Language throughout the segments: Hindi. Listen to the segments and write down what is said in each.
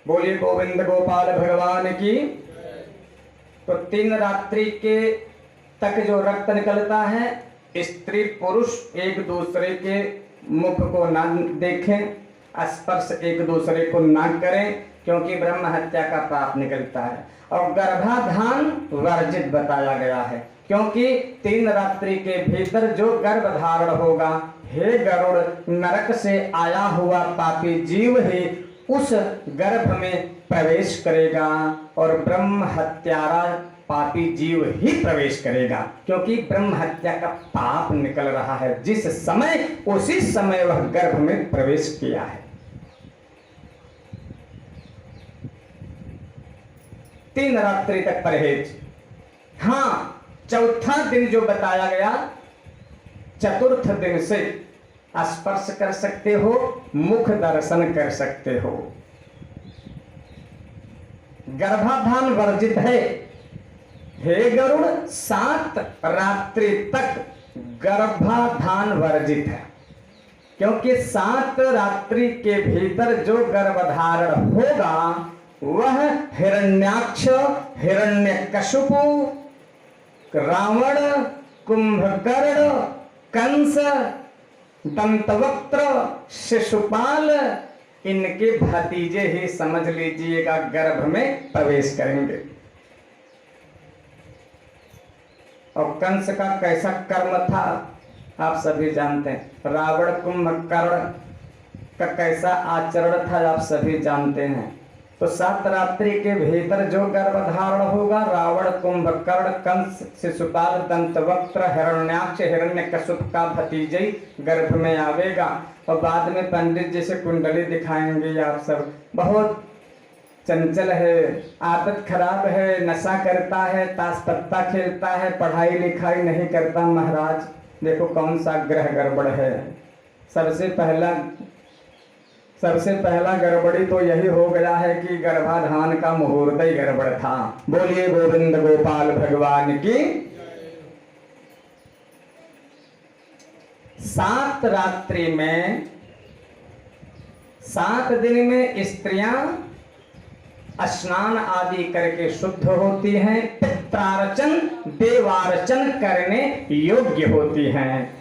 बोलिए गोविंद गोपाल भगवान की। तो 3 रात्रि के तक जो रक्त निकलता है, स्त्री पुरुष एक दूसरे के मुख को ना देखें, स्पर्श एक दूसरे को ना करें, क्योंकि ब्रह्म हत्या का पाप निकलता है। और गर्भाधान वर्जित बताया गया है, क्योंकि 3 रात्रि के भीतर जो गर्भ धारण होगा, हे गरुड़, नरक से आया हुआ पापी जीव ही उस गर्भ में प्रवेश करेगा और ब्रह्म हत्यारा पापी जीव ही प्रवेश करेगा, क्योंकि ब्रह्म हत्या का पाप निकल रहा है। जिस समय उसी समय वह गर्भ में प्रवेश किया है। 3 रात्रि तक परहेज। हाँ, चौथा दिन जो बताया गया, चतुर्थ दिन से स्पर्श कर सकते हो, मुख दर्शन कर सकते हो। गर्भाधान वर्जित है। हे गरुड़, 7 रात्रि तक गर्भाधान वर्जित है, क्योंकि 7 रात्रि के भीतर जो गर्भधारण होगा वह हिरण्याक्ष, हिरण्यकशिपु, रावण, कुंभकर्ण, कंस, दंतवक्त्र, शिशुपाल, इनके भतीजे ही समझ लीजिएगा गर्भ में प्रवेश करेंगे। और कंस का कैसा कर्म था आप सभी जानते हैं। रावण, कुंभकर्ण का कैसा आचरण था आप सभी जानते हैं। तो 7 रात्रि के भीतर जो गर्भधारण होगा, रावण, कुंभकर्ण, कंस, शिशुपाल, दंतवक्त्र, हिरण्याक्ष, हिरण्यकशिप का भतीजे गर्भ में आवेगा। और बाद में पंडित जी से कुंडली दिखाएंगे। आप सब बहुत चंचल है, आदत खराब है, नशा करता है, ताश पत्ता खेलता है, पढ़ाई लिखाई नहीं करता। महाराज देखो कौन सा ग्रह गड़बड़ है। सबसे पहला गड़बड़ी तो यही हो गया है कि गर्भाधान का मुहूर्त ही गड़बड़ था। बोलिए गोविंद गोपाल भगवान की। 7 रात्रि में, 7 दिन में स्त्रियां स्नान आदि करके शुद्ध होती हैं, पित्रार्चन, देवार्चन करने योग्य होती हैं।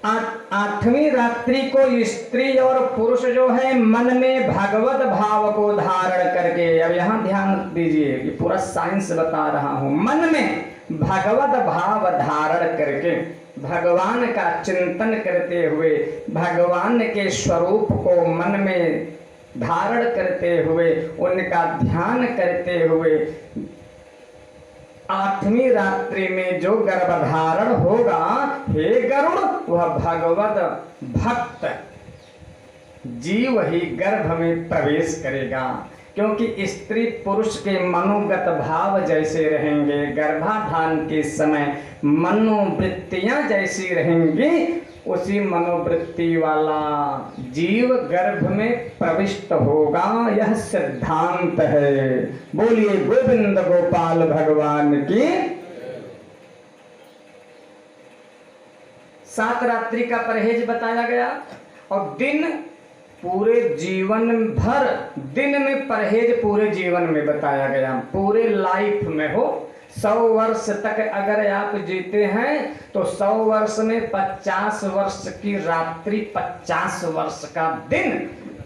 8वीं रात्रि को स्त्री और पुरुष जो है मन में भगवत भाव को धारण करके, अब यहाँ ध्यान दीजिए, ये पूरा साइंस बता रहा हूं, मन में भगवत भाव धारण करके भगवान का चिंतन करते हुए, भगवान के स्वरूप को मन में धारण करते हुए, उनका ध्यान करते हुए 8वीं रात्रि में जो गर्भधारण होगा, हे गरुड़, वह भगवत भक्त जीव ही गर्भ में प्रवेश करेगा। क्योंकि स्त्री पुरुष के मनोगत भाव जैसे रहेंगे, गर्भाधान के समय मनोवृत्तियां जैसी रहेंगी, उसी मनोवृत्ति वाला जीव गर्भ में प्रविष्ट होगा। यह सिद्धांत है। बोलिए गोविंद गोपाल भगवान की। 7 रात्रि का परहेज बताया गया। और दिन पूरे जीवन भर, दिन में परहेज पूरे जीवन में बताया गया। पूरे लाइफ में हो, 100 वर्ष तक अगर आप जीते हैं तो 100 वर्ष में 50 वर्ष की रात्रि, 50 वर्ष का दिन,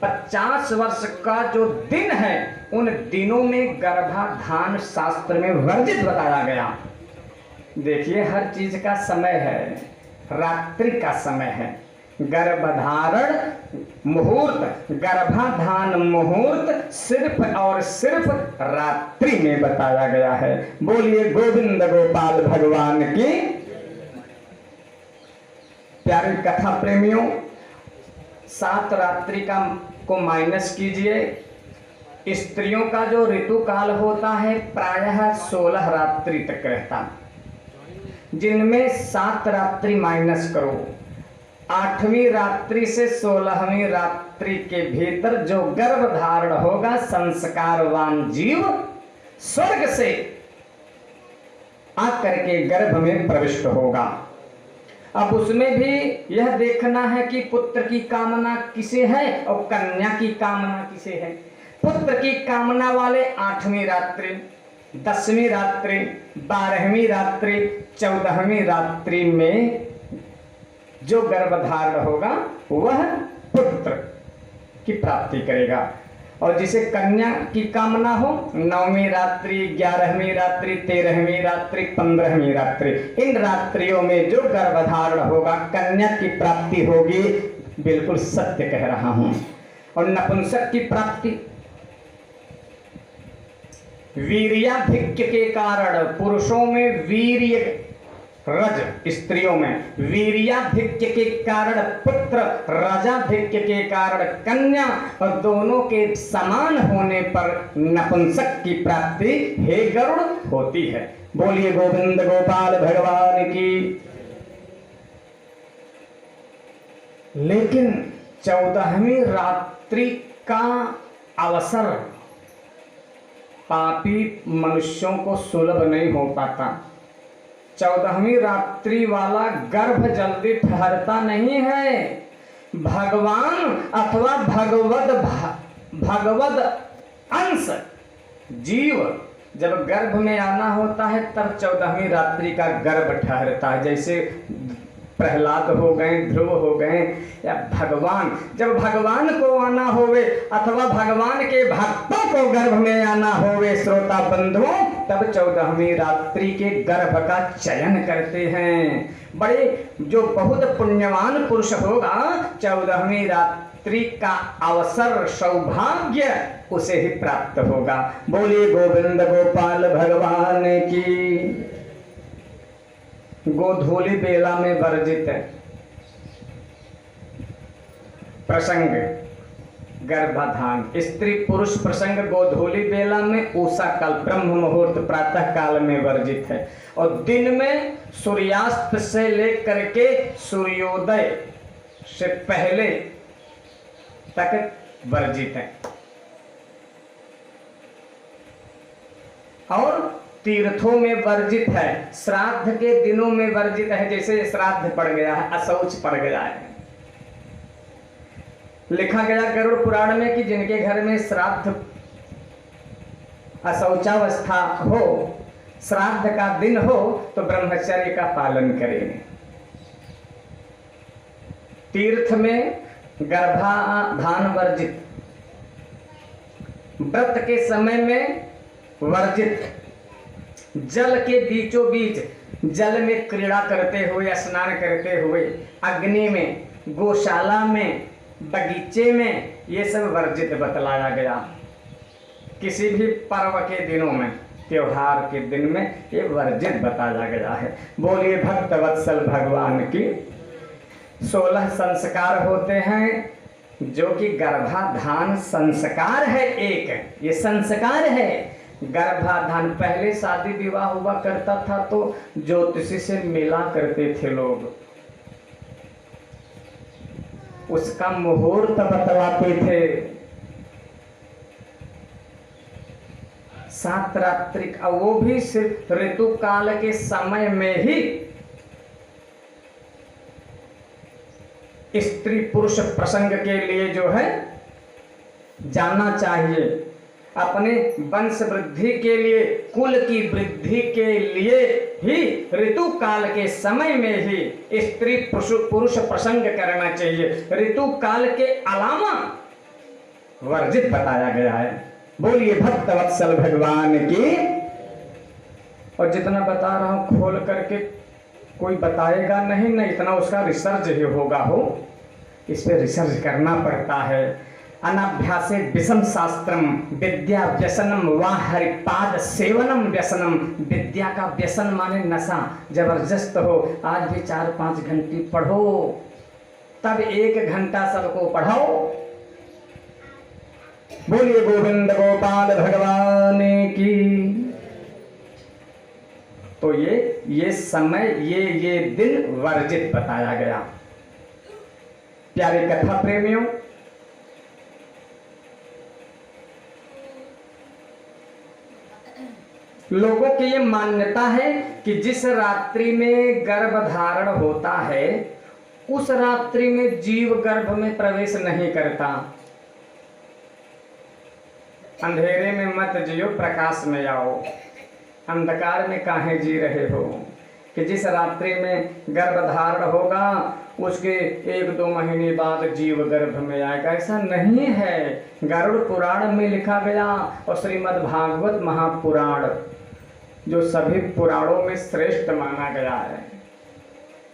50 वर्ष का जो दिन है, उन दिनों में गर्भाधान शास्त्र में वर्जित बताया गया। देखिए हर चीज का समय है, रात्रि का समय है। गर्भधारण मुहूर्त, गर्भाधान मुहूर्त सिर्फ और सिर्फ रात्रि में बताया गया है। बोलिए गोविंद गोपाल भगवान की। प्यारे कथा प्रेमियों, 7 रात्रि का को माइनस कीजिए। स्त्रियों का जो ऋतु काल होता है प्रायः 16 रात्रि तक रहता, जिनमें 7 रात्रि माइनस करो। 8वीं रात्रि से 16वीं रात्रि के भीतर जो गर्भ धारण होगा, संस्कारवान जीव स्वर्ग से आकर के गर्भ में प्रविष्ट होगा। अब उसमें भी यह देखना है कि पुत्र की कामना किसे है और कन्या की कामना किसे है। पुत्र की कामना वाले 8वीं रात्रि, 10वीं रात्रि, 12वीं रात्रि, 14वीं रात्रि में जो गर्भधारण होगा वह पुत्र की प्राप्ति करेगा। और जिसे कन्या की कामना हो 9वीं रात्रि, 11वीं रात्रि, 13वीं रात्रि, 15वीं रात्रि, इन रात्रियों में जो गर्भधारण होगा कन्या की प्राप्ति होगी। बिल्कुल सत्य कह रहा हूं। और नपुंसक की प्राप्ति वीर्याधिक्य के कारण, पुरुषों में वीर्य रज, स्त्रियों में वीर्याधिक्य के कारण पुत्र, रजाधिक्य के कारण कन्या, और दोनों के समान होने पर नपुंसक की प्राप्ति हे गरुड़ होती है। बोलिए गोविंद गोपाल भगवान की। लेकिन 14वीं रात्रि का अवसर पापी मनुष्यों को सुलभ नहीं हो पाता। 14वीं रात्रि वाला गर्भ जल्दी ठहरता नहीं है। भगवान अथवा भगवद अंश जीव जब गर्भ में आना होता है तब 14वीं रात्रि का गर्भ ठहरता है। जैसे प्रहलाद हो गए, ध्रुव हो गए, या भगवान, जब भगवान को आना होवे अथवा भगवान के भक्तों को गर्भ में आना होवे श्रोता बंधुओं, तब 14वीं रात्रि के गर्भ का चयन करते हैं। बड़े जो बहुत पुण्यवान पुरुष होगा 14वीं रात्रि का अवसर, सौभाग्य उसे ही प्राप्त होगा। बोलिए गोविंद गोपाल भगवान की। गोधूली बेला में वर्जित है प्रसंग गर्भाधान, स्त्री पुरुष प्रसंग गोधूली बेला में, उषा काल ब्रह्म मुहूर्त प्रातः काल में वर्जित है। और दिन में सूर्यास्त से लेकर के सूर्योदय से पहले तक वर्जित है। और तीर्थों में वर्जित है, श्राद्ध के दिनों में वर्जित है। जैसे श्राद्ध पड़ गया है, अशौच पड़ गया है। लिखा गया गरुड़ पुराण में कि जिनके घर में श्राद्ध अशौचावस्था हो, श्राद्ध का दिन हो, तो ब्रह्मचर्य का पालन करें। तीर्थ में गर्भाधान वर्जित, व्रत के समय में वर्जित, जल के बीचों बीच जल में क्रीड़ा करते हुए, स्नान करते हुए, अग्नि में, गौशाला में, बगीचे में, ये सब वर्जित बतलाया गया। किसी भी पर्व के दिनों में, त्योहार के दिन में ये वर्जित बताया गया है। बोलिए भक्त वत्सल भगवान की। 16 संस्कार होते हैं जो कि गर्भाधान संस्कार है। एक ये संस्कार है गर्भाधान। पहले शादी विवाह हुआ करता था तो ज्योतिषी से मिला करते थे लोग, उसका मुहूर्त बतलाते थे। 7 रात्रि, वो भी सिर्फ ऋतु काल के समय में ही स्त्री पुरुष प्रसंग के लिए जो है जाना चाहिए। अपने वंश वृद्धि के लिए, कुल की वृद्धि के लिए ही ऋतु काल के समय में ही स्त्री पुरुष प्रसंग करना चाहिए। ऋतु काल के अलावा वर्जित बताया गया है। बोलिए भक्त वत्सल भगवान की। और जितना बता रहा हूं खोल करके कोई बताएगा नहीं ना, इतना उसका रिसर्च ही होगा हो। इस पे रिसर्च करना पड़ता है। अनाभ्यासे विषम शास्त्रम विद्या व्यसनम वा हरिपाद सेवनम व्यसनम। विद्या का व्यसन माने नशा जबरदस्त हो। आज भी 4-5 घंटे पढ़ो, तब 1 घंटा सबको पढ़ाओ। बोलिए गोविंद गोपाल भगवान की। तो ये समय, ये दिन वर्जित बताया गया। प्यारे कथा प्रेमियों, लोगों की ये मान्यता है कि जिस रात्रि में गर्भ धारण होता है उस रात्रि में जीव गर्भ में प्रवेश नहीं करता। अंधेरे में मत जियो, प्रकाश में आओ। अंधकार में काहे जी रहे हो? कि जिस रात्रि में गर्भधारण होगा उसके 1-2 महीने बाद जीव गर्भ में आएगा, ऐसा नहीं है। गरुड़ पुराण में लिखा गया और श्रीमद् भागवत महापुराण जो सभी पुराणों में श्रेष्ठ माना गया है,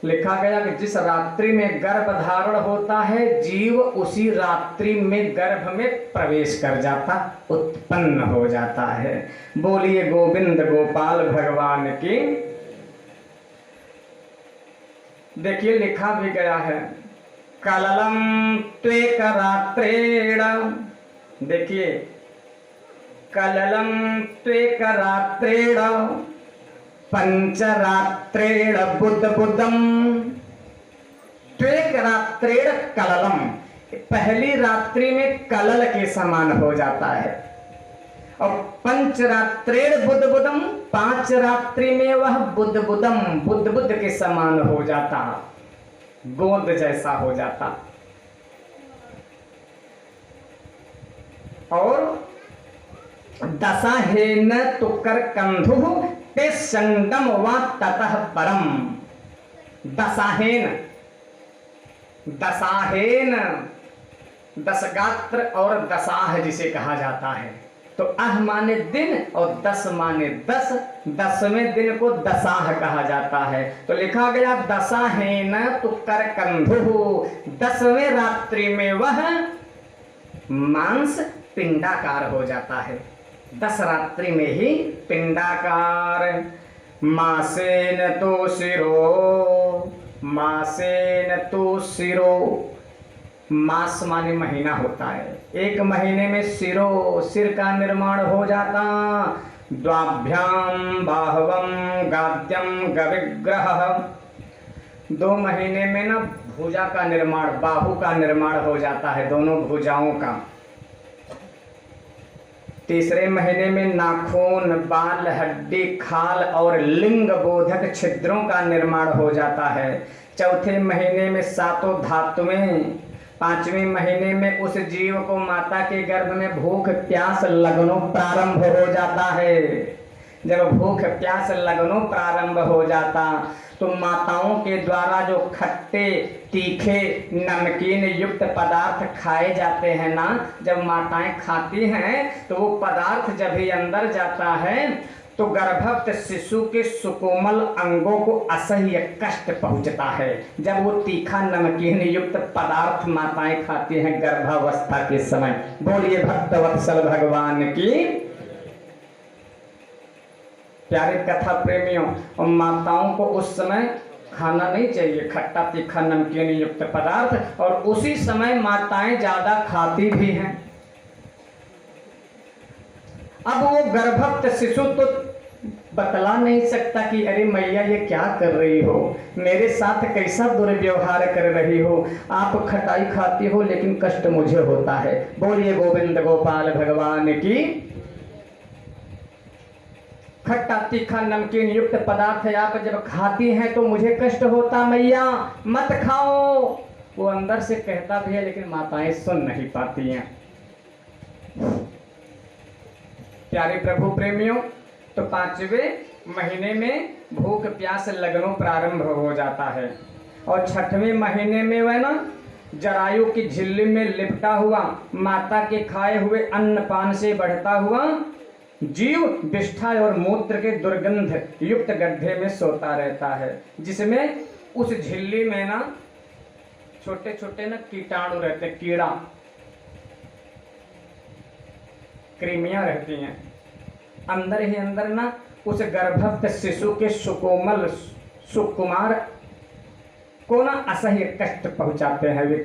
लिखा गया कि जिस रात्रि में गर्भ धारण होता है जीव उसी रात्रि में गर्भ में प्रवेश कर जाता, उत्पन्न हो जाता है। बोलिए गोविंद गोपाल भगवान की। देखिए लिखा भी गया है, कललम त्वेक रात्रेण, देखिए कललम त्वेक रात्रेण पंचरात्रेण बुद्ध बुद्धम। त्वेक रात्रेण कललम, पहली रात्रि में कलल के समान हो जाता है, और पंचरात्रेण बुद्ध बुद्धम, 5 रात्रि में वह बुद्ध बुद्धम, बुद्ध बुद्ध के समान हो जाता, गोद जैसा हो जाता। और दशाहेन तुकर कंधु ते संगम व ततः परम। दशाहेन, दशाहेन दशगात्र और दशाह जिसे कहा जाता है, तो अह माने दिन और 10 माने 10, 10वें दिन को दशाह कहा जाता है। तो लिखा गया दशाहेन तुकर कंधु, 10वें रात्रि में वह मांस पिंडाकार हो जाता है, 10 रात्रि में ही पिंडाकार। मासेन तो शिरो, मासेन तो शिरो, मास माने महीना होता है, 1 महीने में शिरो, सिर का निर्माण हो जाता। द्वाभ्याम बाहवम गाद्यम गविग्रह, 2 महीने में ना भुजा का निर्माण, बाहु का निर्माण हो जाता है, दोनों भुजाओं का। 3रे महीने में नाखून, बाल, हड्डी, खाल और लिंग बोधक छिद्रों का निर्माण हो जाता है। 4थे महीने में 7 धातुएं। 5वें महीने में उस जीव को माता के गर्भ में भूख प्यास लगनो प्रारंभ हो जाता है। जब भूख प्यास लगनो प्रारंभ हो जाता तो माताओं के द्वारा जो खट्टे तीखे नमकीन युक्त पदार्थ खाए जाते हैं ना, जब माताएं खाती हैं तो वो पदार्थ जब ही अंदर जाता है तो गर्भस्थ शिशु के सुकोमल अंगों को असह्य कष्ट पहुंचता है। जब वो तीखा नमकीन युक्त पदार्थ माताएं खाती हैं गर्भावस्था के समय। बोलिए भक्तवत्सल भगवान की। प्यारे कथा प्रेमियों, और माताओं को उस समय खाना नहीं चाहिए खट्टा तीखा नमकीन युक्त पदार्थ, और उसी समय माताएं ज्यादा खाती भी हैं। अब वो गर्भस्थ शिशु तो बतला नहीं सकता कि अरे मैया ये क्या कर रही हो, मेरे साथ कैसा दुर्व्यवहार कर रही हो, आप खटाई खाती हो लेकिन कष्ट मुझे होता है। बोलिए गोविंद गोपाल भगवान की। खट्टा तीखा नमकीन युक्त पदार्थ आप जब खाती हैं तो मुझे कष्ट होता, मैया मत खाओ। वो अंदर से कहता भी है लेकिन माताएं सुन नहीं पाती हैं। प्यारे प्रभु प्रेमियों, तो 5वें महीने में भूख प्यास लगनो प्रारंभ हो जाता है, और 6वें महीने में वह ना जरायु की झिल्ली में लिपटा हुआ माता के खाए हुए अन्न पान से बढ़ता हुआ जीव विष्ठा और मूत्र के दुर्गंध युक्त गड्ढे में सोता रहता है, जिसमें उस झिल्ली में ना छोटे छोटे ना कीटाणु रहते, कीड़ा कृमियां रहती हैं। अंदर ही अंदर ना उस गर्भस्थ शिशु के सुकोमल सुकुमार को ना असह्य कष्ट पहुंचाते हैं। वे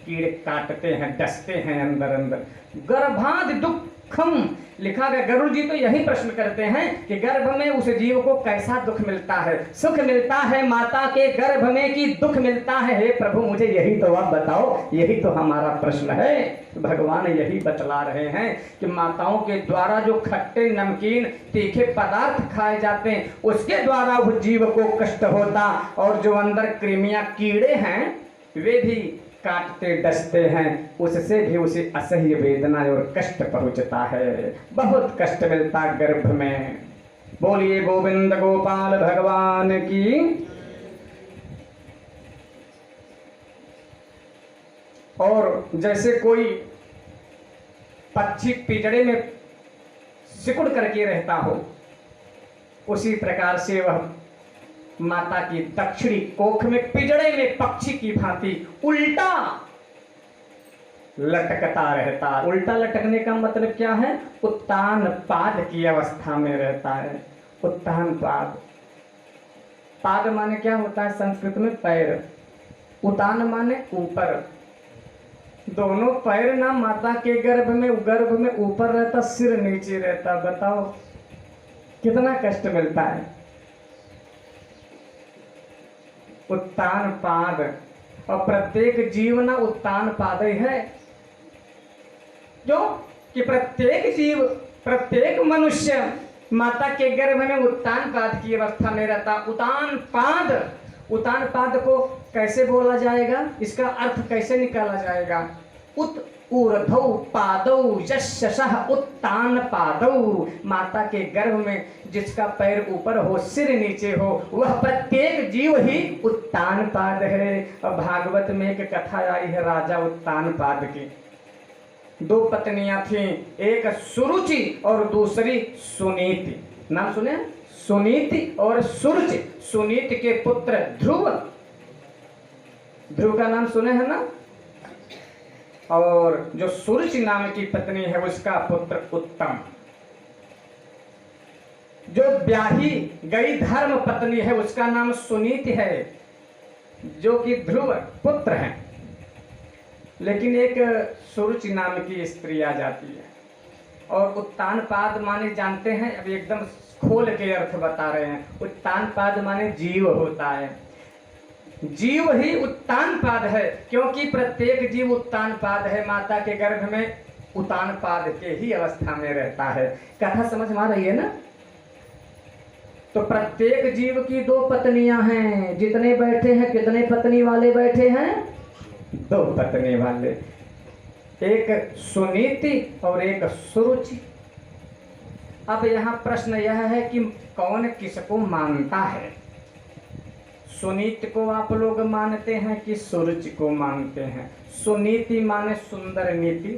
कीड़े काटते हैं, डसते हैं अंदर अंदर। गर्भाद दुखम लिखा गया। गरुड़ जी तो यही प्रश्न करते हैं कि गर्भ में उस जीव को कैसा दुख मिलता है, सुख मिलता है माता के गर्भ में कि दुख मिलता है? हे प्रभु मुझे यही तो आप बताओ, यही तो हमारा प्रश्न है। भगवान यही बतला रहे हैं कि माताओं के द्वारा जो खट्टे नमकीन तीखे पदार्थ खाए जाते हैं उसके द्वारा उस जीव को कष्ट होता, और जो अंदर कृमियां कीड़े हैं वे भी काटते डसते हैं, उससे भी उसे असह्य वेदना और कष्ट पहुंचता है, बहुत कष्ट मिलता गर्भ में। बोलिए गोविंद गोपाल भगवान की। और जैसे कोई पक्षी पिंजड़े में सिकुड़ करके रहता हो, उसी प्रकार से वह माता की दक्षिणी कोख में पिंजड़े में पक्षी की भांति उल्टा लटकता रहता। उल्टा लटकने का मतलब क्या है? उत्तान पाद की अवस्था में रहता है। उत्तान पाद, पाद माने क्या होता है संस्कृत में? पैर। उतान माने ऊपर। दोनों पैर ना माता के गर्भ में ऊपर रहता, सिर नीचे रहता। बताओ कितना कष्ट मिलता है। उत्तान पाद, और प्रत्येक जीव ना उत्तान पाद ही है। क्यों कि प्रत्येक जीव, प्रत्येक मनुष्य माता के गर्भ में उत्तान पाद की अवस्था में रहता। उतान पाद, उतान पाद को कैसे बोला जाएगा? इसका अर्थ कैसे निकाला जाएगा? उत ऊर्ध्वौ पादौ यस्य सः उत्तान पादौ। माता के गर्भ में जिसका पैर ऊपर हो, सिर नीचे हो, वह प्रत्येक जीव ही उत्तान पाद है। और भागवत में एक कथा आई है राजा उत्तान पाद की। दो पत्नियां थीं, एक सुरुचि और दूसरी सुनीति। नाम सुने? सुनीति और सुरुचि। सुनीति के पुत्र ध्रुव, ध्रुव का नाम सुने हैं ना? और जो सुरुचि नाम की पत्नी है उसका पुत्र उत्तम। जो ब्याही गई धर्म पत्नी है उसका नाम सुनीति है, जो कि ध्रुव पुत्र है। लेकिन एक सुरुचि नाम की स्त्री आ जाती है। और उत्तान पाद माने जानते हैं, अब एकदम खोल के अर्थ बता रहे हैं। उत्तान पाद माने जीव होता है। जीव ही उत्तान पाद है, क्योंकि प्रत्येक जीव उत्तान पाद है। माता के गर्भ में उत्तान पाद के ही अवस्था में रहता है। कथा समझ में आ रही है ना? तो प्रत्येक जीव की दो पत्नियां हैं। जितने बैठे हैं, कितने पत्नी वाले बैठे हैं? दो पत्नी वाले, एक सुनीति और एक सुरुचि। अब यहाँ प्रश्न यह है कि कौन किसको मानता है? सुनीति को आप लोग मानते हैं कि सुरुचि को मानते हैं? सुनीति माने सुंदर नीति,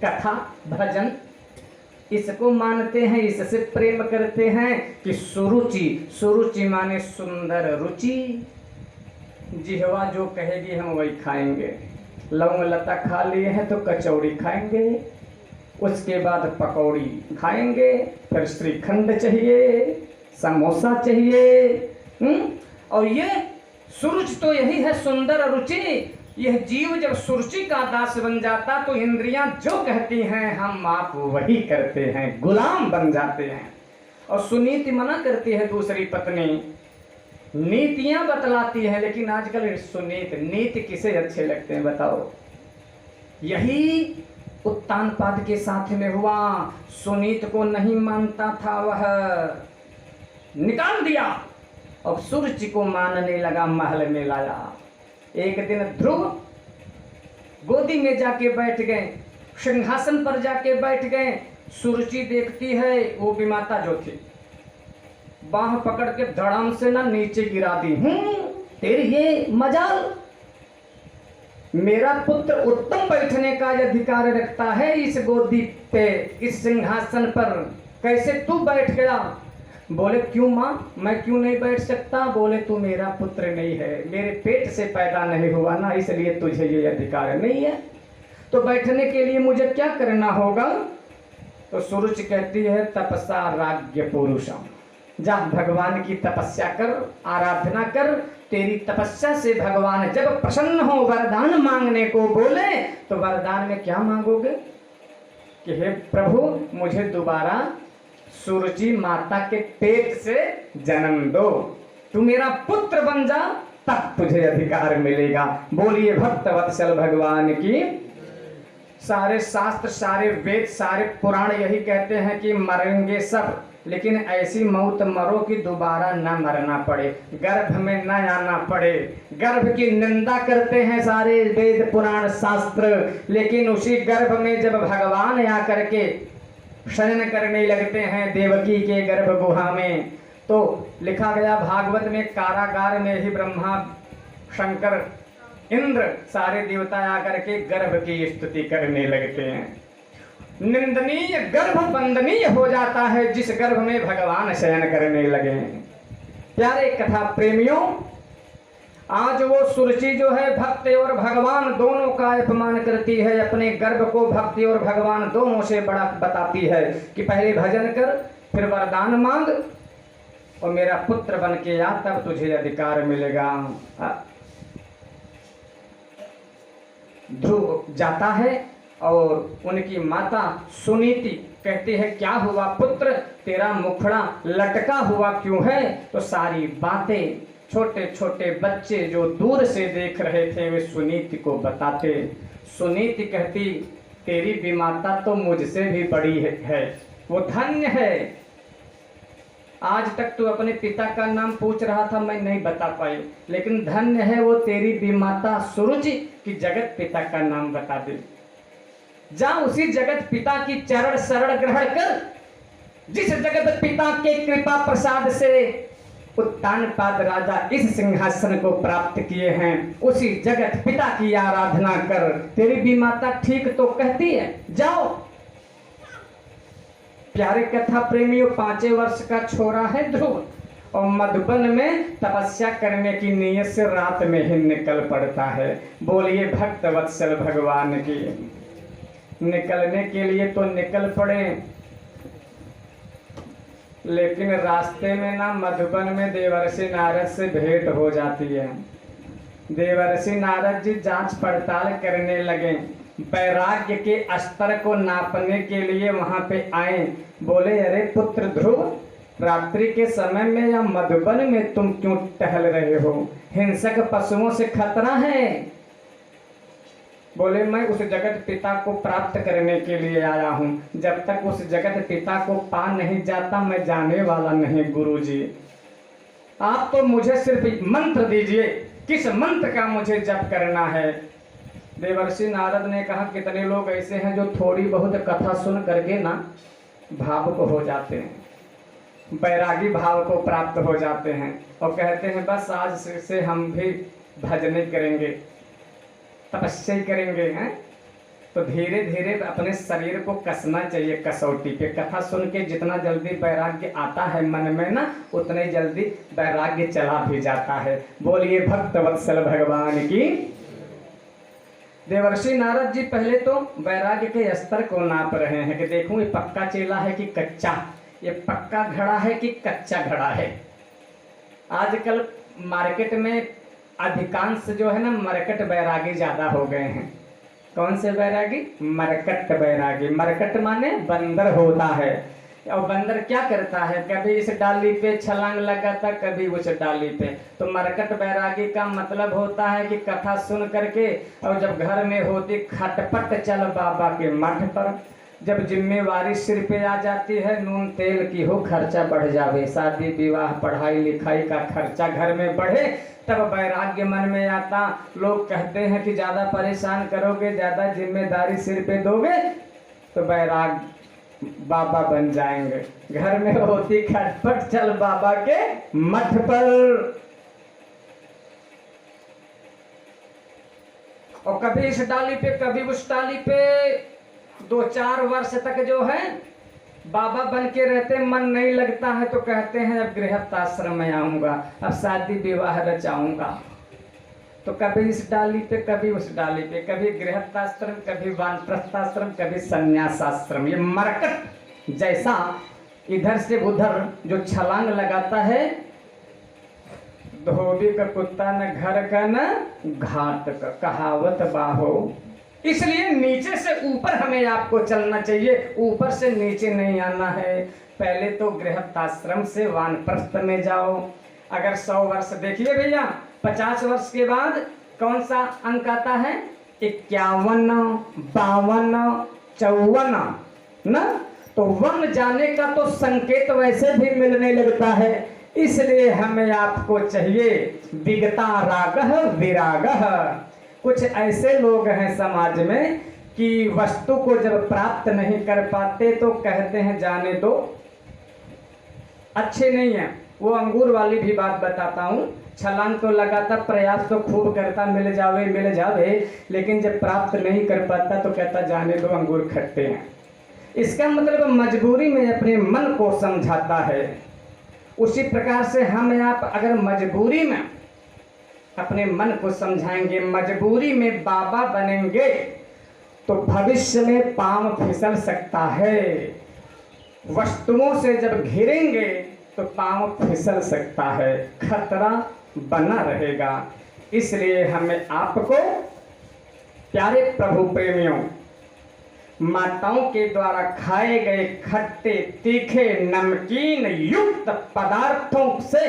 कथा, भजन, इसको मानते हैं, इससे प्रेम करते हैं? कि सुरुचि, सुरुचि माने सुंदर रुचि। जिहवा जो कहेगी हम वही खाएंगे। लौंग लता खा लिए हैं तो कचौड़ी खाएंगे, उसके बाद पकौड़ी खाएंगे, फिर श्रीखंड चाहिए, समोसा चाहिए। और ये सुरुचि तो यही है, सुंदर रुचि। यह जीव जब सुरुचि का दास बन जाता तो इंद्रियां जो कहती हैं हम आप वही करते हैं, गुलाम बन जाते हैं। और सुनीति मना करती है दूसरी पत्नी, नीतियां बतलाती है। लेकिन आजकल सुनीति, नीति किसे अच्छे लगते हैं बताओ? यही उत्तान पाद के साथ में हुआ। सुनीत को नहीं मानता था, वह निकाल दिया। अब सुरुचि को मानने लगा, महल में लाया। एक दिन ध्रुव गोदी में जाके बैठ गए, सिंहासन पर जाके बैठ गए। सुरुचि देखती है, वो विमाता जो थी, बाह पकड़ के धड़ाम से ना नीचे गिरा दी। तेरी ये मजाल, मेरा पुत्र उत्तम बैठने का अधिकार रखता है इस गोदी पे, इस सिंहासन पर, कैसे तू बैठ गया? बोले क्यों माँ, मैं क्यों नहीं बैठ सकता? बोले तू मेरा पुत्र नहीं है, मेरे पेट से पैदा नहीं हुआ ना, इसलिए तुझे ये अधिकार नहीं है। तो बैठने के लिए मुझे क्या करना होगा? तो सुरुचि कहती है तपसा राज्य पुरुषम, जा भगवान की तपस्या कर, आराधना कर। तेरी तपस्या से भगवान जब प्रसन्न हो, वरदान मांगने को बोले, तो वरदान में क्या मांगोगे? कि हे प्रभु मुझे दोबारा सुरुचि माता के पेट से जन्म दो, तू मेरा पुत्र बन जा, तब तुझे अधिकार मिलेगा। बोलिए भक्त वत्सल भगवान की। सारे शास्त्र, सारे वेद, सारे पुराण यही कहते हैं कि मरेंगे सब, लेकिन ऐसी मौत मरो कि दोबारा न मरना पड़े, गर्भ में न आना पड़े। गर्भ की निंदा करते हैं सारे वेद पुराण शास्त्र, लेकिन उसी गर्भ में जब भगवान आकर के शयन करने लगते हैं देवकी के गर्भ गुहा में, तो लिखा गया भागवत में कारागार में ही ब्रह्मा शंकर इंद्र सारे देवता आकर के गर्भ की स्तुति करने लगते हैं। निंदनीय गर्भ वंदनीय हो जाता है जिस गर्भ में भगवान शयन करने लगे। प्यारे कथा प्रेमियों, आज वो सुरुचि जो है भक्त और भगवान दोनों का अपमान करती है, अपने गर्भ को भक्ति और भगवान दोनों से बड़ा बताती है कि पहले भजन कर, फिर वरदान मांग और मेरा पुत्र बन के आ, तब तुझे अधिकार मिलेगा। ध्रुव जाता है और उनकी माता सुनीति कहती है क्या हुआ पुत्र, तेरा मुखड़ा लटका हुआ क्यों है? तो सारी बातें छोटे छोटे बच्चे जो दूर से देख रहे थे वे सुनीति को बताते। सुनीति कहती तेरी भी माता तो मुझसे भी बड़ी है, वो धन्य है। आज तक तू अपने पिता का नाम पूछ रहा था, मैं नहीं बता पाई, लेकिन धन्य है वो तेरी भी माता सुरुचि कि जगत पिता का नाम बता दे। जा उसी जगत पिता की चरण शरण ग्रहण कर, जिस जगत पिता के कृपा प्रसाद से उत्तानपाद राजा इस सिंहासन को प्राप्त किए हैं, उसी जगत पिता की आराधना कर। तेरी भी माता ठीक तो कहती है, जाओ। प्यारे कथा प्रेमियों, 5 वर्ष का छोरा है ध्रुव और मधुबन में तपस्या करने की नीयत से रात में ही निकल पड़ता है। बोलिए भक्त वत्सल भगवान की। निकलने के लिए तो निकल पड़े, लेकिन रास्ते में ना मधुबन में देवर्षि नारद से भेंट हो जाती है। देवर्षि नारद जी जांच पड़ताल करने लगे, वैराग्य के स्तर को नापने के लिए वहां पे आए। बोले अरे पुत्र ध्रुव, रात्रि के समय में या मधुबन में तुम क्यों टहल रहे हो? हिंसक पशुओं से खतरा है। बोले मैं उस जगत पिता को प्राप्त करने के लिए आया हूँ, जब तक उस जगत पिता को पा नहीं जाता मैं जाने वाला नहीं। गुरुजी आप तो मुझे सिर्फ मंत्र दीजिए, किस मंत्र का मुझे जप करना है? देवर्षि नारद ने कहा कितने लोग ऐसे हैं जो थोड़ी बहुत कथा सुन करके ना भावुक हो जाते हैं, बैरागी भाव को प्राप्त हो जाते हैं और कहते हैं बस आज से हम भी भजन करेंगे, तपस्या करेंगे हैं। तो धीरे धीरे अपने शरीर को कसना चाहिए कसौटी पे। कथा सुन के जितना जल्दी वैराग्य आता है मन में ना, उतने जल्दी वैराग्य चला भी जाता है। बोलिए भक्त वत्सल भगवान की। देवर्षि नारद जी पहले तो वैराग्य के स्तर को नाप रहे हैं कि देखूं ये पक्का चेला है कि कच्चा, ये पक्का घड़ा है कि कच्चा घड़ा है। आजकल मार्केट में अधिकांश जो है ना मरकट बैरागी ज्यादा हो गए हैं। कौन से बैरागी? मरकट बैरागी। मरकट माने बंदर होता है, और बंदर क्या करता है, कभी इस डाली पे छलांग लगाता, कभी उस डाली पे। तो मरकट बैरागी का मतलब होता है कि कथा सुन करके और जब घर में होती खटपट चल बाबा के मठ पर, जब जिम्मेवारी सिर पे आ जाती है, नून तेल की हो खर्चा बढ़ जावे, शादी विवाह पढ़ाई लिखाई का खर्चा घर में बढ़े, तब वैराग्य मन में आता। लोग कहते हैं कि ज्यादा परेशान करोगे, ज्यादा जिम्मेदारी सिर पे दोगे तो वैराग बाबा बन जाएंगे। घर में होती खटपट चल बाबा के मठ पर। और कभी इस डाली पे कभी उस डाली पे 2-4 वर्ष तक जो है बाबा बन के रहते, मन नहीं लगता है तो कहते हैं अब गृहस्थ आश्रम में आऊंगा, अब शादी विवाह रचाऊंगा। तो कभी इस डाली पे कभी उस डाली पे, कभी गृहस्थ आश्रम, कभी वानप्रस्थ आश्रम, कभी संन्यास आश्रम। ये मरकट जैसा इधर से उधर जो छलांग लगाता है, धोबी का कुत्ता न घर का न घाट का, कहावत बाहो। इसलिए नीचे से ऊपर हमें आपको चलना चाहिए, ऊपर से नीचे नहीं आना है। पहले तो गृहस्थ आश्रम से वानप्रस्थ में जाओ। अगर 100 वर्ष देखिए भैया, 50 वर्ष के बाद कौन सा अंक आता है? 51, 52, 54 ना। तो वन जाने का तो संकेत वैसे भी मिलने लगता है। इसलिए हमें आपको चाहिए विगता रागः विरागः। कुछ ऐसे लोग हैं समाज में कि वस्तु को जब प्राप्त नहीं कर पाते तो कहते हैं जाने दो, अच्छे नहीं है। वो अंगूर वाली भी बात बताता हूँ, छलांग तो लगाता, प्रयास तो खूब करता, मिल जावे, लेकिन जब प्राप्त नहीं कर पाता तो कहता जाने दो, अंगूर खट्टे हैं। इसका मतलब मजबूरी में अपने मन को समझाता है। उसी प्रकार से हम आप अगर मजबूरी में अपने मन को समझाएंगे, मजबूरी में बाबा बनेंगे, तो भविष्य में पांव फिसल सकता है। वस्तुओं से जब घिरेंगे तो पांव फिसल सकता है, खतरा बना रहेगा। इसलिए हमें आपको प्यारे प्रभु प्रेमियों, माताओं के द्वारा खाए गए खट्टे तीखे नमकीन युक्त पदार्थों से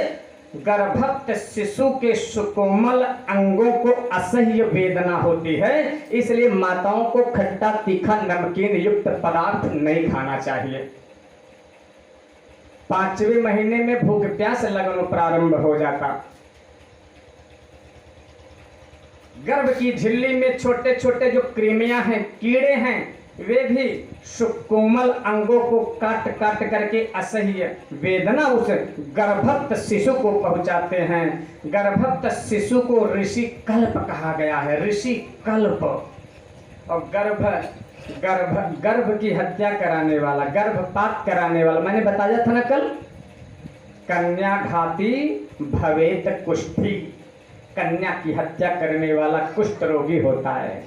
गर्भस्थ शिशु के सुकोमल अंगों को असह्य वेदना होती है। इसलिए माताओं को खट्टा तीखा नमकीन युक्त पदार्थ नहीं खाना चाहिए। 5वें महीने में भूख प्यास लगना प्रारंभ हो जाता। गर्भ की झिल्ली में छोटे छोटे जो कृमियां हैं, कीड़े हैं, वे भी सुकोमल अंगों को काट काट करके असह्य वेदना उस गर्भस्थ शिशु को पहुंचाते हैं। गर्भस्थ शिशु को ऋषि कल्प कहा गया है, ऋषि कल्प। और गर्भ की हत्या कराने वाला, गर्भपात कराने वाला, मैंने बताया था ना कल, कन्या घाती भवेत कुष्ठी, कन्या की हत्या करने वाला कुष्ठ रोगी होता है।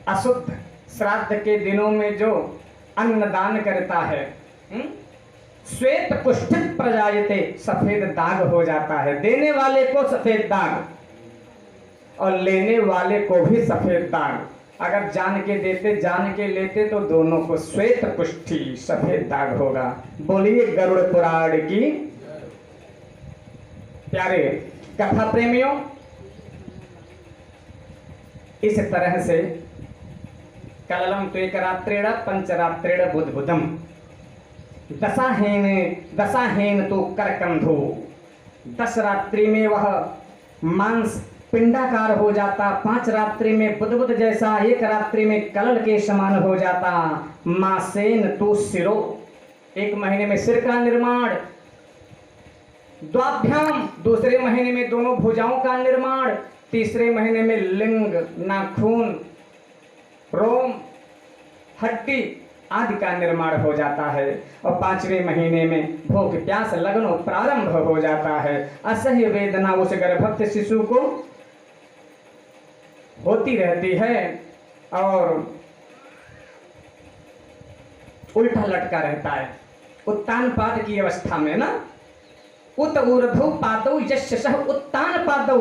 अशुद्ध श्राद्ध के दिनों में जो अन्नदान करता है, श्वेत कुष्ठित प्रजायते, सफेद दाग हो जाता है। देने वाले को सफेद दाग और लेने वाले को भी सफेद दाग। अगर जान के देते, जान के लेते तो दोनों को श्वेत कुष्ठी सफेद दाग होगा। बोलिए गरुड़ पुराण की। प्यारे कथा प्रेमियों, इस तरह से कललम त्वेकरात्रेण पंचरात्रेण बुधबुधम दशाहेन तो करकंधो। 10 रात्रि में वह मांस पिंडाकार हो जाता, 5 रात्रि में बुधबुध जैसा, 1 रात्रि में कलल के समान हो जाता। मासेन तो सिरो, 1 महीने में सिर का निर्माण। द्वाभ्याम, दूसरे महीने में दोनों भुजाओं का निर्माण। तीसरे महीने में लिंग, नाखून, रोम, हड्डी आदि का निर्माण हो जाता है। और 5वें महीने में भूख प्यास लगना प्रारंभ हो जाता है। असह्य वेदना उस गर्भस्थ शिशु को होती रहती है और उल्टा लटका रहता है उत्तान पाद की अवस्था में ना। उत ऊर्ध्व पादौ यस्य सह उत्तान पादौ,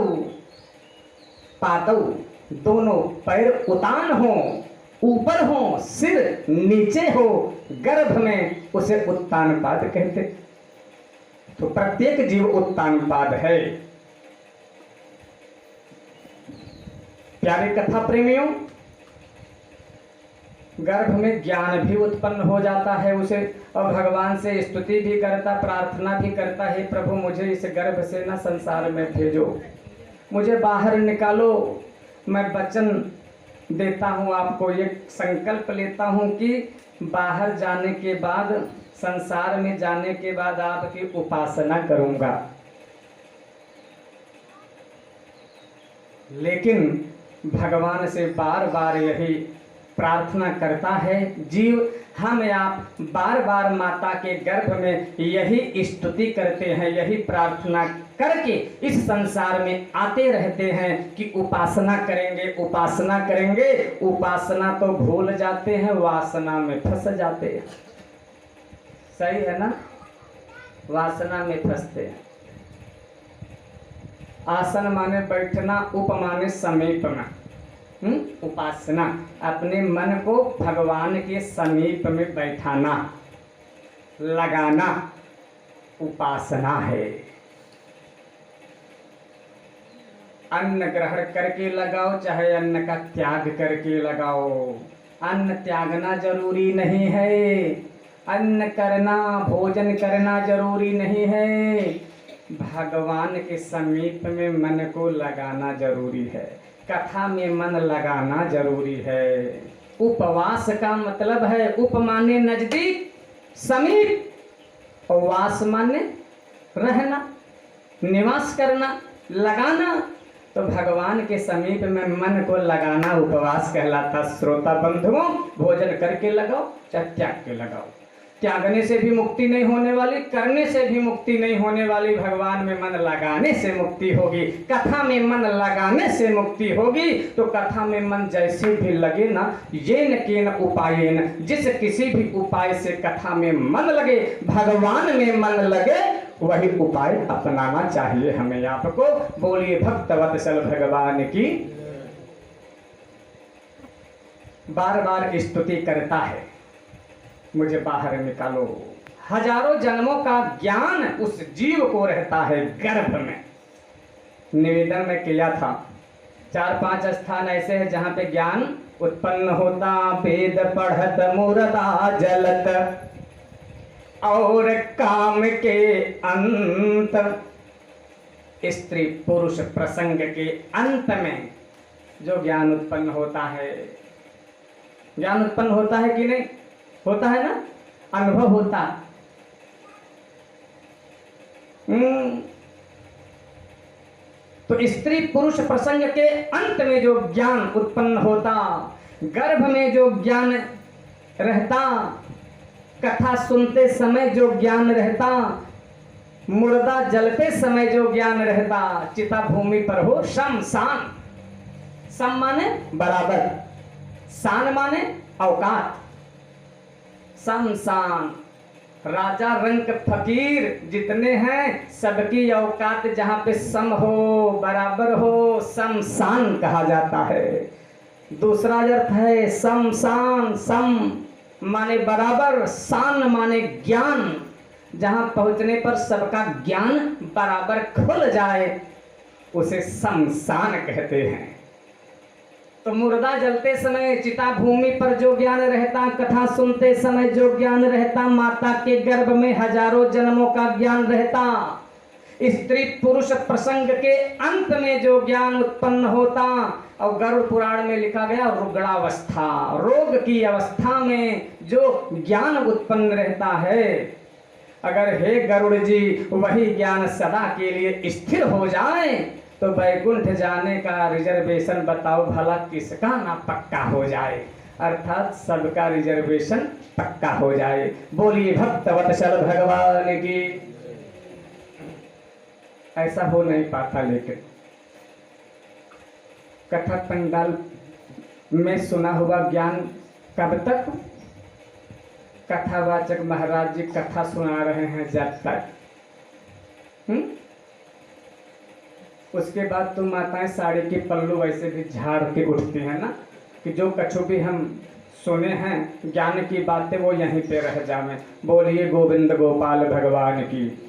पादौ दोनों पैर उतान हो, ऊपर हो, सिर नीचे हो, गर्भ में उसे उत्तान पाद कहते। तो प्रत्येक जीव उत्तान पाद है। प्यारे कथा प्रेमियों, गर्भ में ज्ञान भी उत्पन्न हो जाता है उसे, और भगवान से स्तुति भी करता, प्रार्थना भी करता है, प्रभु मुझे इस गर्भ से ना संसार में भेजो, मुझे बाहर निकालो। मैं वचन देता हूँ आपको, ये संकल्प लेता हूँ कि बाहर जाने के बाद, संसार में जाने के बाद आपकी उपासना करूँगा। लेकिन भगवान से बार बार यही प्रार्थना करता है जीव। हम आप बार बार माता के गर्भ में यही स्तुति करते हैं, यही प्रार्थना करके इस संसार में आते रहते हैं कि उपासना करेंगे, उपासना करेंगे। उपासना तो भूल जाते हैं, वासना में फंस जाते हैं। सही है ना, वासना में फंसते हैं। आसन माने बैठना, उप माने समीप में। उपासना अपने मन को भगवान के समीप में बैठाना, लगाना, उपासना है। अन्न ग्रहण करके लगाओ चाहे अन्न का त्याग करके लगाओ। अन्न त्यागना जरूरी नहीं है, अन्न करना भोजन करना जरूरी नहीं है, भगवान के समीप में मन को लगाना जरूरी है, कथा में मन लगाना जरूरी है। उपवास का मतलब है उप माने नजदीक, समीप, और वास माने रहना, निवास करना, लगाना। तो भगवान के समीप में मन को लगाना उपवास कहलाता। श्रोता बंधुओं, भोजन करके लगाओ चाहे त्याग के लगाओ, त्यागने से भी मुक्ति नहीं होने वाली, करने से भी मुक्ति नहीं होने वाली, भगवान में मन लगाने से मुक्ति होगी, कथा में मन लगाने से मुक्ति होगी। तो कथा में मन जैसे भी लगे ना, ये न के न उपायेन, जिस किसी भी उपाय से कथा में मन लगे, भगवान में मन लगे, वही उपाय अपनाना चाहिए हमें आपको। बोलिए भक्तवत्सल भगवान की। बार बार स्तुति करता है, मुझे बाहर निकालो। हजारों जन्मों का ज्ञान उस जीव को रहता है गर्भ में। निवेदन में किया था 4-5 स्थान ऐसे हैं जहां पे ज्ञान उत्पन्न होता। वेद पढ़त मुर्दा जलत और काम के अंत, स्त्री पुरुष प्रसंग के अंत में जो ज्ञान उत्पन्न होता है, ज्ञान उत्पन्न होता है कि नहीं होता है ना, अनुभव होता। तो स्त्री पुरुष प्रसंग के अंत में जो ज्ञान उत्पन्न होता, गर्भ में जो ज्ञान रहता, कथा सुनते समय जो ज्ञान रहता, मुर्दा जलते समय जो ज्ञान रहता, चिता भूमि पर हो शमशान। सम माने बराबर, शान माने औकात, शमशान। राजा रंक फकीर जितने हैं सबकी औकात जहां पे सम हो, बराबर हो, शमशान कहा जाता है। दूसरा अर्थ है शमशान, सम माने बराबर, शान माने ज्ञान। जहां पहुंचने पर सबका ज्ञान बराबर खुल जाए उसे शमशान कहते हैं। तो मुर्दा जलते समय चिता भूमि पर जो ज्ञान रहता, कथा सुनते समय जो ज्ञान रहता, माता के गर्भ में हजारों जन्मों का ज्ञान रहता, स्त्री पुरुष प्रसंग के अंत में जो ज्ञान उत्पन्न होता। और गरुड़ पुराण में लिखा गया रुग्णावस्था, रोग की अवस्था में जो ज्ञान उत्पन्न रहता है। अगर हे गरुड़ जी वही ज्ञान सदा के लिए स्थिर हो जाए तो वैकुंठ जाने का रिजर्वेशन बताओ भला किसका ना पक्का हो जाए, अर्थात सबका रिजर्वेशन पक्का हो जाए। बोलिए भक्तवत्सल भगवान की। ऐसा हो नहीं पाता, लेकिन कथा पंडाल में सुना हुआ ज्ञान कब तक? कथावाचक महाराज जी कथा सुना रहे हैं जब तक। उसके बाद तो माताएं साड़ी के पल्लू वैसे भी झाड़ के उठती हैं ना, कि जो कछु भी हम सुने हैं ज्ञान की बातें वो यहीं पे रह जाए। बोलिए गोविंद गोपाल भगवान की।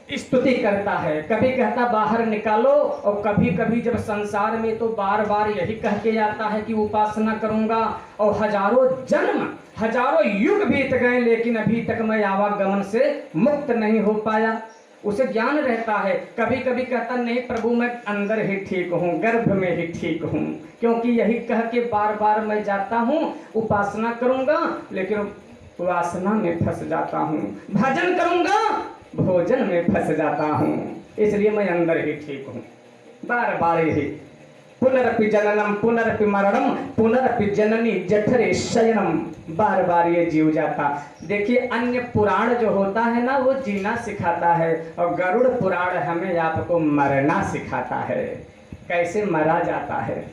स्तुति करता है, कभी कहता बाहर निकालो, और कभी कभी जब संसार में तो बार बार यही कह के जाता है कि उपासना करूंगा। और हजारों जन्म हजारों युग बीत गए लेकिन अभी तक मैं आवागमन से मुक्त नहीं हो पाया। उसे ज्ञान रहता है। कभी कभी कहता नहीं प्रभु मैं अंदर ही ठीक हूँ, गर्भ में ही ठीक हूँ, क्योंकि यही कह के बार बार मैं जाता हूँ उपासना करूंगा लेकिन वासना में फंस जाता हूँ, भजन करूंगा भोजन में फंस जाता हूँ, इसलिए मैं अंदर ही ठीक हूँ। बार बार यही पुनरपि जननम पुनरपि मरणम पुनरपि जननी जठरे शयनम, बार बार ये जीव जाता। देखिए अन्य पुराण जो होता है ना वो जीना सिखाता है, और गरुड़ पुराण हमें आपको मरना सिखाता है, कैसे मरा जाता है।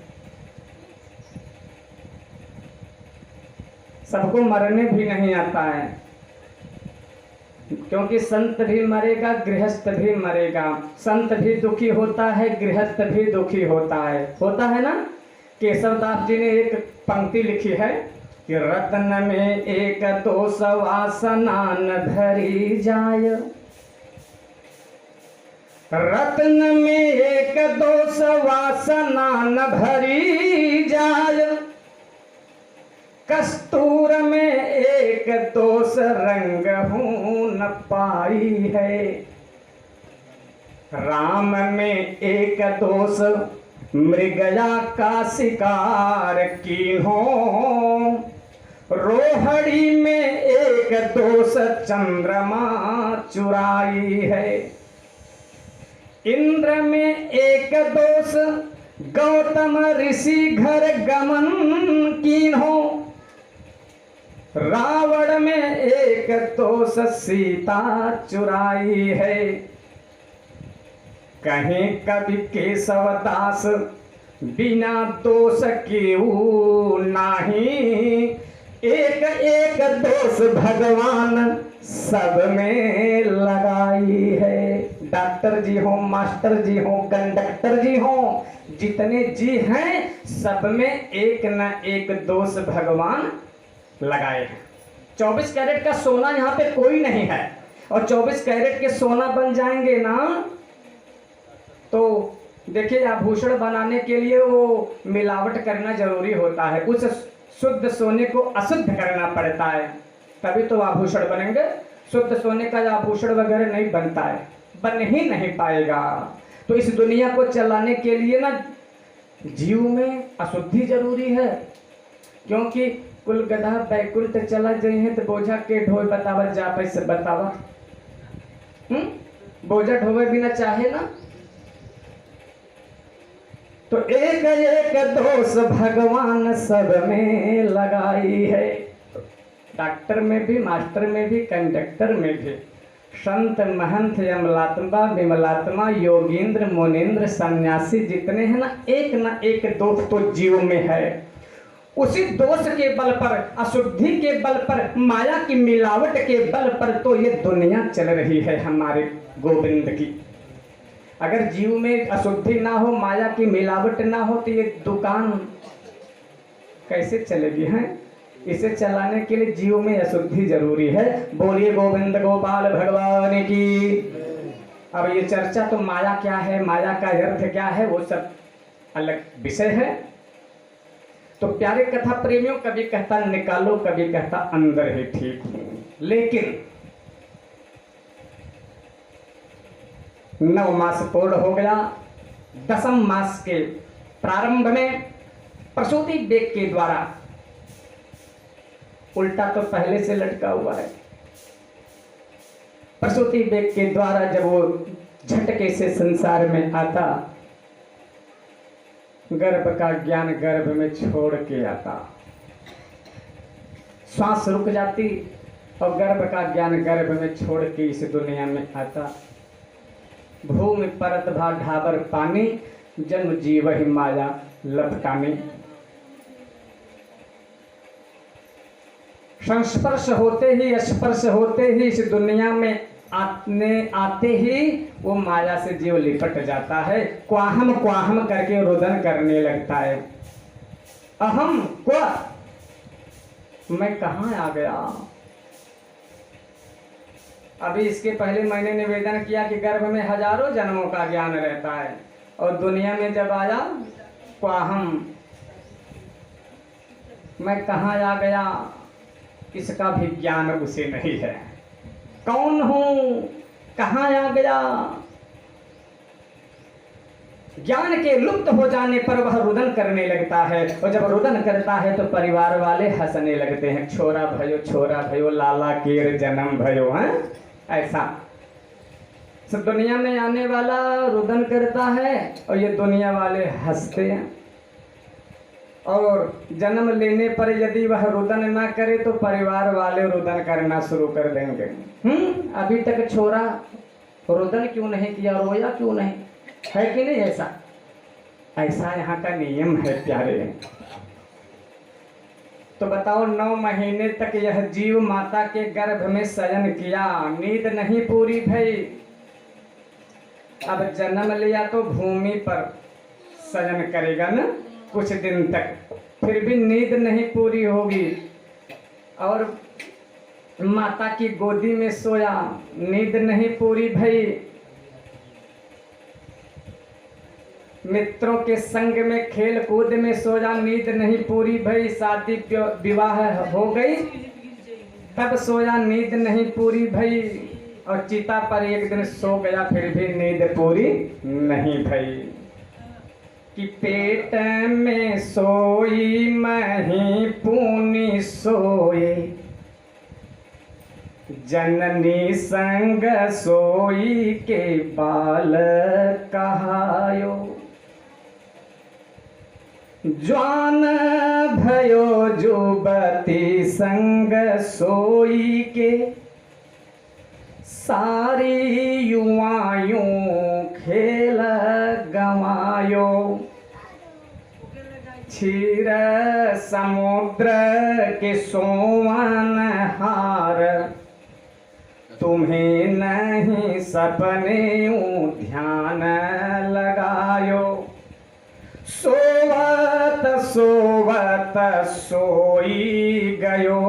सबको मरने भी नहीं आता है, क्योंकि संत भी मरेगा गृहस्थ भी मरेगा। संत भी दुखी होता है, गृहस्थ भी दुखी होता है ना। केशवदास जी ने एक पंक्ति लिखी है कि रत्न में एक दोष वासना न धरी जाय, रत्न में एक दोष वासना न भरी जाय, कस्तूर में एक दोष रंग हूं न पाई है। राम में एक दोष मृगया का शिकार कीन्हो, रोहड़ी में एक दोष चंद्रमा चुराई है। इंद्र में एक दोष गौतम ऋषि घर गमन कीन्हो, रावण में एक दोष सीता चुराई है। कहीं कवि केशवदास बिना दोष केऊ नाही, एक एक दोष भगवान सब में लगाई है। डॉक्टर जी हो, मास्टर जी हो, कंडक्टर जी हो, जितने जी हैं सब में एक न एक दोष भगवान लगाए हैं। 24 कैरेट का सोना यहाँ पे कोई नहीं है, और 24 कैरेट के सोना बन जाएंगे ना तो देखिए आभूषण बनाने के लिए वो मिलावट करना जरूरी होता है, उस शुद्ध सोने को अशुद्ध करना पड़ता है, तभी तो आभूषण बनेंगे। शुद्ध सोने का आभूषण वगैरह नहीं बनता है, बन ही नहीं पाएगा। तो इस दुनिया को चलाने के लिए ना जीव में अशुद्धि जरूरी है, क्योंकि कुल गधा बैकुंठ चला जाए हैं तो बोझा के ढोए बतावा जा पैसे बतावा, बोझा ढोए बिना चाहे ना। तो एक एक दोष भगवान सब में लगाई है। डॉक्टर में भी, मास्टर में भी, कंडक्टर में भी, संत महंत यमलात्मा विमलात्मा योगींद्र मुनींद्र सन्यासी जितने हैं ना एक दोष तो जीव में है। उसी दोष के बल पर, अशुद्धि के बल पर, माया की मिलावट के बल पर तो ये दुनिया चल रही है हमारे गोविंद की। अगर जीव में अशुद्धि ना हो, माया की मिलावट ना हो तो ये दुकान कैसे चलेगी हैं? इसे चलाने के लिए जीव में अशुद्धि जरूरी है। बोलिए गोविंद गोपाल भगवान की। अब ये चर्चा तो माया क्या है, माया का अर्थ क्या है, वो सब अलग विषय है। तो प्यारे कथा प्रेमियों, कभी कहता निकालो, कभी कहता अंदर ही ठीक हूं। लेकिन 9 मास पूर्ण हो गया, 10वें मास के प्रारंभ में प्रसूति बेग के द्वारा, उल्टा तो पहले से लटका हुआ है, प्रसूति बेग के द्वारा जब वो झटके से संसार में आता, गर्भ का ज्ञान गर्भ में छोड़ के आता, श्वास रुक जाती और गर्भ का ज्ञान गर्भ में छोड़ के इस दुनिया में आता। भूमि परत भा ढाबर पानी, जन्म जीव ही माया लपटानी। संस्पर्श होते ही, स्पर्श होते ही इस दुनिया में आते ही वो माया से जीव लिपट जाता है, क्वाहम क्वाहम करके रुदन करने लगता है। अहम क्वा, मैं कहाँ आ गया। अभी इसके पहले मैंने निवेदन किया कि गर्भ में हजारों जन्मों का ज्ञान रहता है, और दुनिया में जब आया क्वाहम, मैं कहाँ आ गया, इसका भी ज्ञान उसे नहीं है। कौन हूं, कहाँ आ गया। ज्ञान के लुप्त हो जाने पर वह रुदन करने लगता है, और जब रुदन करता है तो परिवार वाले हंसने लगते हैं, छोरा भयो लाला केर जन्म भयो है। ऐसा सब दुनिया में आने वाला रुदन करता है और ये दुनिया वाले हंसते हैं, और जन्म लेने पर यदि वह रुदन ना करे तो परिवार वाले रुदन करना शुरू कर देंगे। अभी तक छोरा रुदन क्यों नहीं किया, रोया क्यों नहीं, है कि नहीं? ऐसा यहाँ का नियम है प्यारे। तो बताओ 9 महीने तक यह जीव माता के गर्भ में शयन किया, नींद नहीं पूरी भई। अब जन्म लिया तो भूमि पर शयन करेगा ना कुछ दिन तक, फिर भी नींद नहीं पूरी होगी, और माता की गोदी में सोया, नींद नहीं पूरी भई। मित्रों के संग में खेल कूद में सोया, नींद नहीं पूरी भई, शादी विवाह हो गई तब सोया, नींद नहीं पूरी भई, और चिता पर एक दिन सो गया फिर भी नींद पूरी नहीं भई। कि पेट में सोई मही पूनी सोए, जननी संग सोई के बाल कहायो, ज्वान भयो जुबती संग सोई के, सारी युवायों खेल गवायो, क्षीर समुद्र के सोवन हार, तुम्हें नहीं सपने ध्यान लगायो, सोवत सोवत सोई गयो,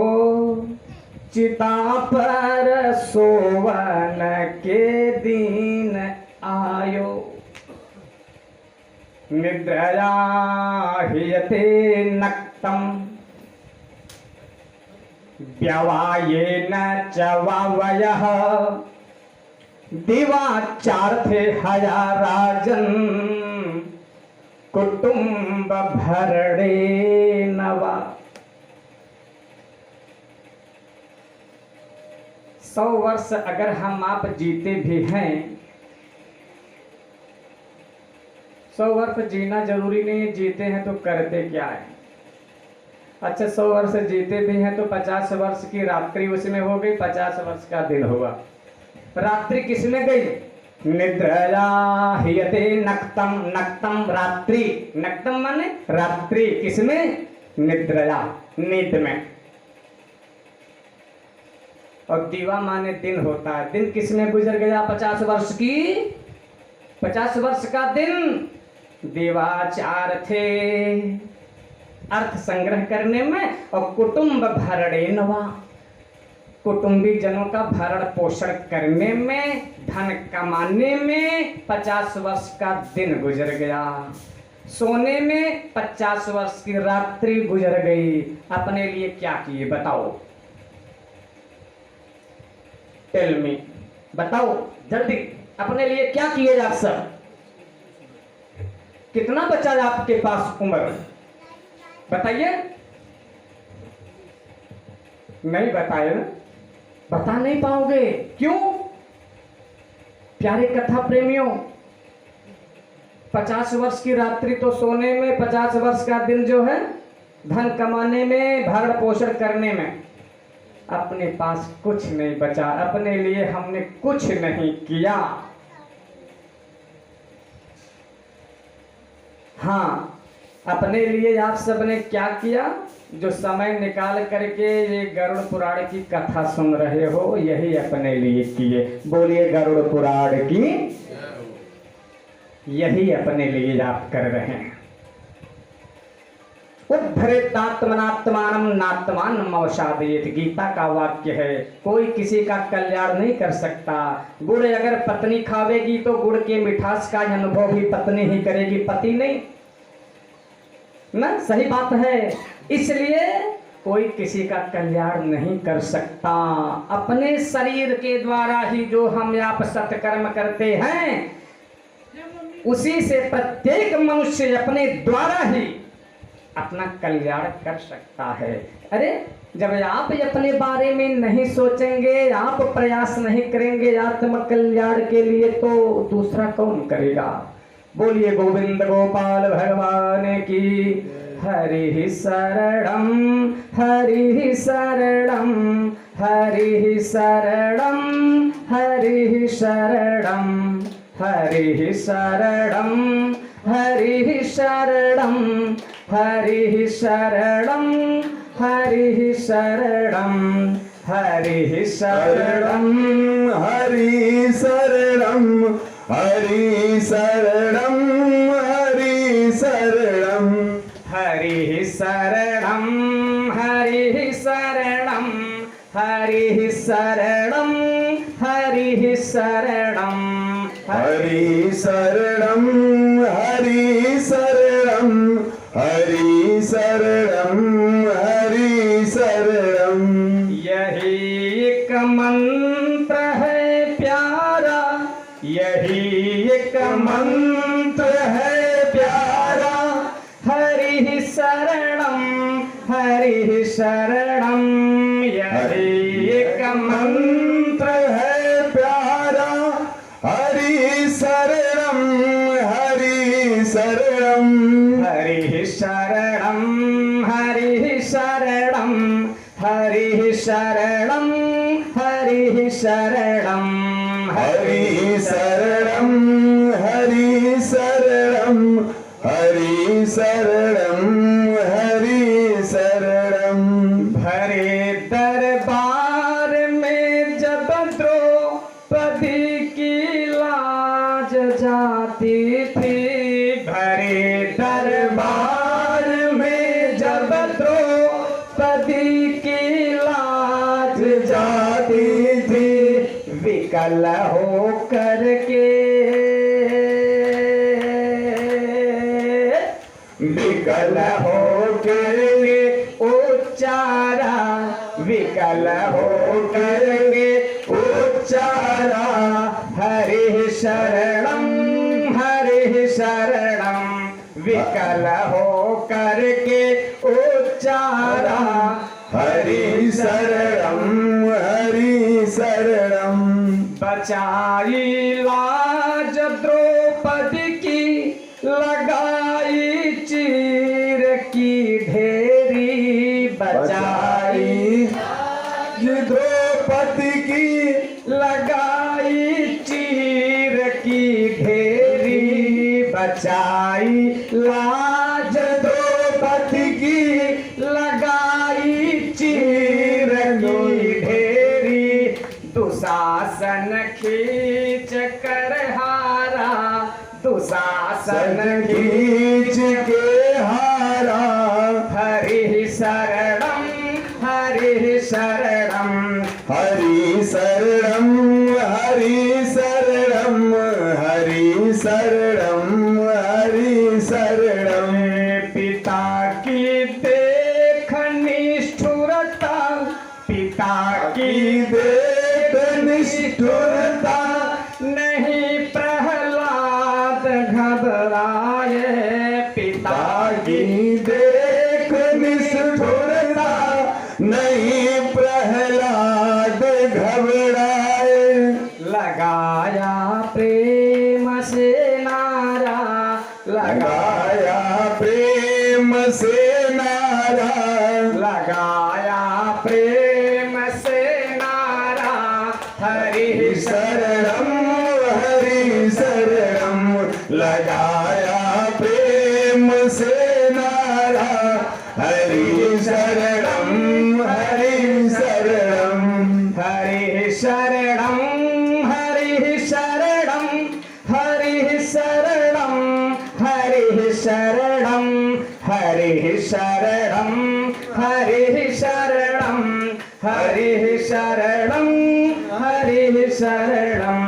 चिता पर सोवन के दिन आयो, निद्रया हियते नक्तम, व्यवाये न चवावयः, दिवाचार्थे हया राजन, कुटुंब भरणे नवा। 100 वर्ष अगर हम आप जीते भी हैं, 100 वर्ष जीना जरूरी नहीं है, जीते हैं तो करते क्या है। अच्छा 100 वर्ष जीते भी हैं तो 50 वर्ष की रात्रि उसमें हो गई, 50 वर्ष का दिन हुआ। रात्रि किसमें गई? निद्रया हियते नक्तम, नक्तम रात्रि, नक्तम माने रात्रि, किसमें? निद्रया, नींद में। और दीवा माने दिन होता है, दिन किसमें गुजर गया? 50 वर्ष की, 50 वर्ष का दिन देवाचार थे, अर्थ संग्रह करने में, और कुटुंब भरणे नवा, कुटुंबी जनों का भरण पोषण करने में, धन कमाने में 50 वर्ष का दिन गुजर गया। सोने में 50 वर्ष की रात्रि गुजर गई। अपने लिए क्या किए बताओ? टेल मी, बताओ जल्दी, अपने लिए क्या किए आप सब? कितना बचा है आपके पास उम्र? बताइए। नहीं बताए ना, बता नहीं पाओगे। क्यों? प्यारे कथा प्रेमियों, 50 वर्ष की रात्रि तो सोने में, 50 वर्ष का दिन जो है धन कमाने में, भरण पोषण करने में। अपने पास कुछ नहीं बचा, अपने लिए हमने कुछ नहीं किया। हाँ, अपने लिए आप सबने क्या किया? जो समय निकाल करके ये गरुड़ पुराण की कथा सुन रहे हो, यही अपने लिए किए। बोलिए गरुड़ पुराण की, यही अपने लिए आप कर रहे हैं। उद्धरेतात्मनात्मानम नात्मानम अवसादयेत, गीता का वाक्य है। कोई किसी का कल्याण नहीं कर सकता। गुड़ अगर पत्नी खावेगी तो गुड़ के मिठास का अनुभव भी पत्नी ही करेगी, पति नहीं ना। सही बात है। इसलिए कोई किसी का कल्याण नहीं कर सकता। अपने शरीर के द्वारा ही जो हम आप सत्कर्म करते हैं, उसी से प्रत्येक मनुष्य अपने द्वारा ही अपना कल्याण कर सकता है। अरे जब आप अपने बारे में नहीं सोचेंगे, आप प्रयास नहीं करेंगे आत्म कल्याण के लिए, तो दूसरा कौन करेगा? बोलिए गोविंद गोपाल भगवान की। हरि शरणम, हरि शरणम, हरि शरणम, हरि शरणम, हरि शरणम, हरि शरणम, हरि शरणम, हरि शरणम, हरि शरणम, हरि शरणम, हरि शरणम, हरि शरणम, हरि शरणम, हरि शरणम, हरि शरणम, हरि शरणम, हरि शरणम, हरि यही एक मंत्र है प्यारा, हरि शरणम हरि शरणम। यही एक मंत्र है प्यारा, हरि शरणम हरि शरणम। हरि शरणम हरि शरणम हरि शरणम हरि शरणम हरि शरणम हरि शरणम हरि शरणम हरि शरणम। भरे दरबार में जब द्रौपदी की लाज जाती थी, भरे दरबार में जब द्रौपदी की लाज जाती थी, विकल हो करके विकल हो करके उच्चारा, विकल हो करके उच्चारा, हरि शरणम हरि शरणम। विकल हो करके उच्चारा, हरि शरणम हरि शरणम। बचाई लाज द्रौपदी की, लगाई चीर की ढेरी, बचाई द्रौपदी की लगाई चीर की ढेरी, बचाई लाज द्रौपदी की लगाई चीर की ढेरी। दुशासन खींच कर हारा, दुशासन खींच के हारा, हरि शरणम हरि शरणम। हरि शरणम हरि शरणम हरि शरणम हरि शरणम। पिता की देख निष्ठुरता, पिता की देख निष्ठुरता, नहीं प्रहलाद घबराए, पिता की देख निष्ठुरता, नहीं प्रहलाद घबराए। लगाया प्रेम से नारा, लगाया प्रेम से नारा, लगाया प्रेम से नारा, हरि शरणम हरि शरणम। लगाया प्रेम से नारा, हरि शरणम हरि शरणम। हरि शरणम हरि शरणम हरि शरणम हरि शरणम हरि शरणम हरि शरणम हरि शरणम हरि शरणम।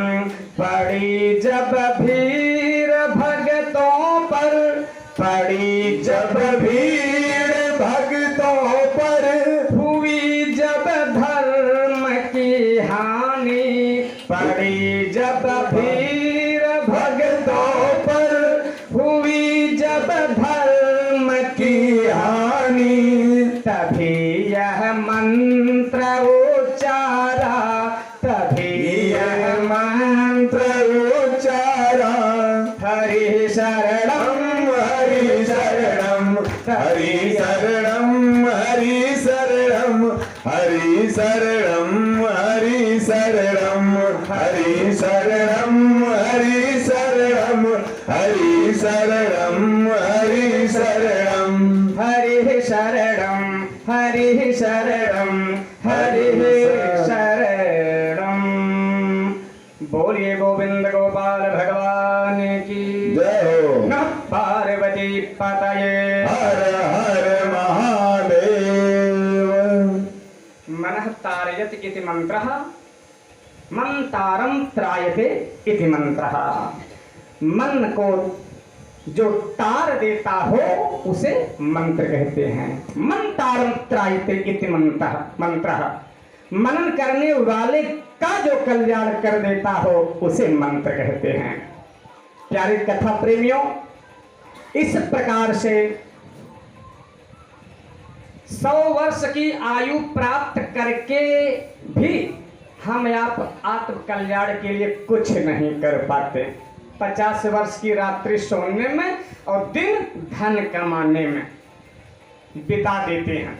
पड़ी जब भीड़ भगतों पर, पड़ी जब भीड़ भक्तों पर, हुई जब धर्म की हानि, पड़ी जब भीड़ भगतों पर, हुई जब धर्म की हानि, तभी यह मंत्र उच्चारा, तभी यह मंत्र उच्चारा, हरि शरणम हरि शरणम हरि शरणम हरि शरणम हरि शरणम हरि शरणम हरि शरणम हरि शरणम हरि शरणम हरि शरणम। हरि शरणम हरि शरणम हरि शरणम। बोलिए गोविंद गोपाल भगवान की जय हो। नमः पार्वती पतये। हर हर महादेव। मनः तारयति इति मंत्रः, मंतारम त्रायते इति मंत्रः। मन को जो तार देता हो उसे मंत्र कहते हैं। मंतारम त्रायते इति मंत्रः। मनन करने वाले का जो कल्याण कर देता हो उसे मंत्र कहते हैं। प्यारे कथा प्रेमियों, इस प्रकार से 100 वर्ष की आयु प्राप्त करके भी हम आप आत्म कल्याण के लिए कुछ नहीं कर पाते। 50 वर्ष की रात्रि सोने में और दिन धन कमाने में बिता देते हैं,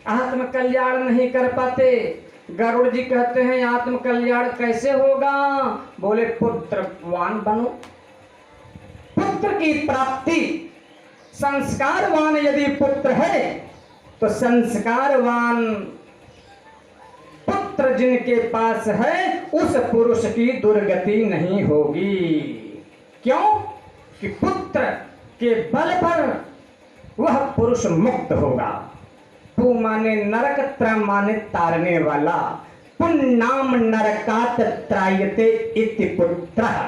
आत्म कल्याण नहीं कर पाते। गरुड़ जी कहते हैं आत्म कल्याण कैसे होगा? बोले पुत्रवान बनो, पुत्र की प्राप्ति। संस्कारवान यदि पुत्र है तो संस्कारवान पुत्र जिनके पास है उस पुरुष की दुर्गति नहीं होगी। क्यों? कि पुत्र के बल पर वह पुरुष मुक्त होगा। पु माने नरक, त्र माने तारने वाला। पुण्नाम नरकात त्रायते इति पुत्रः,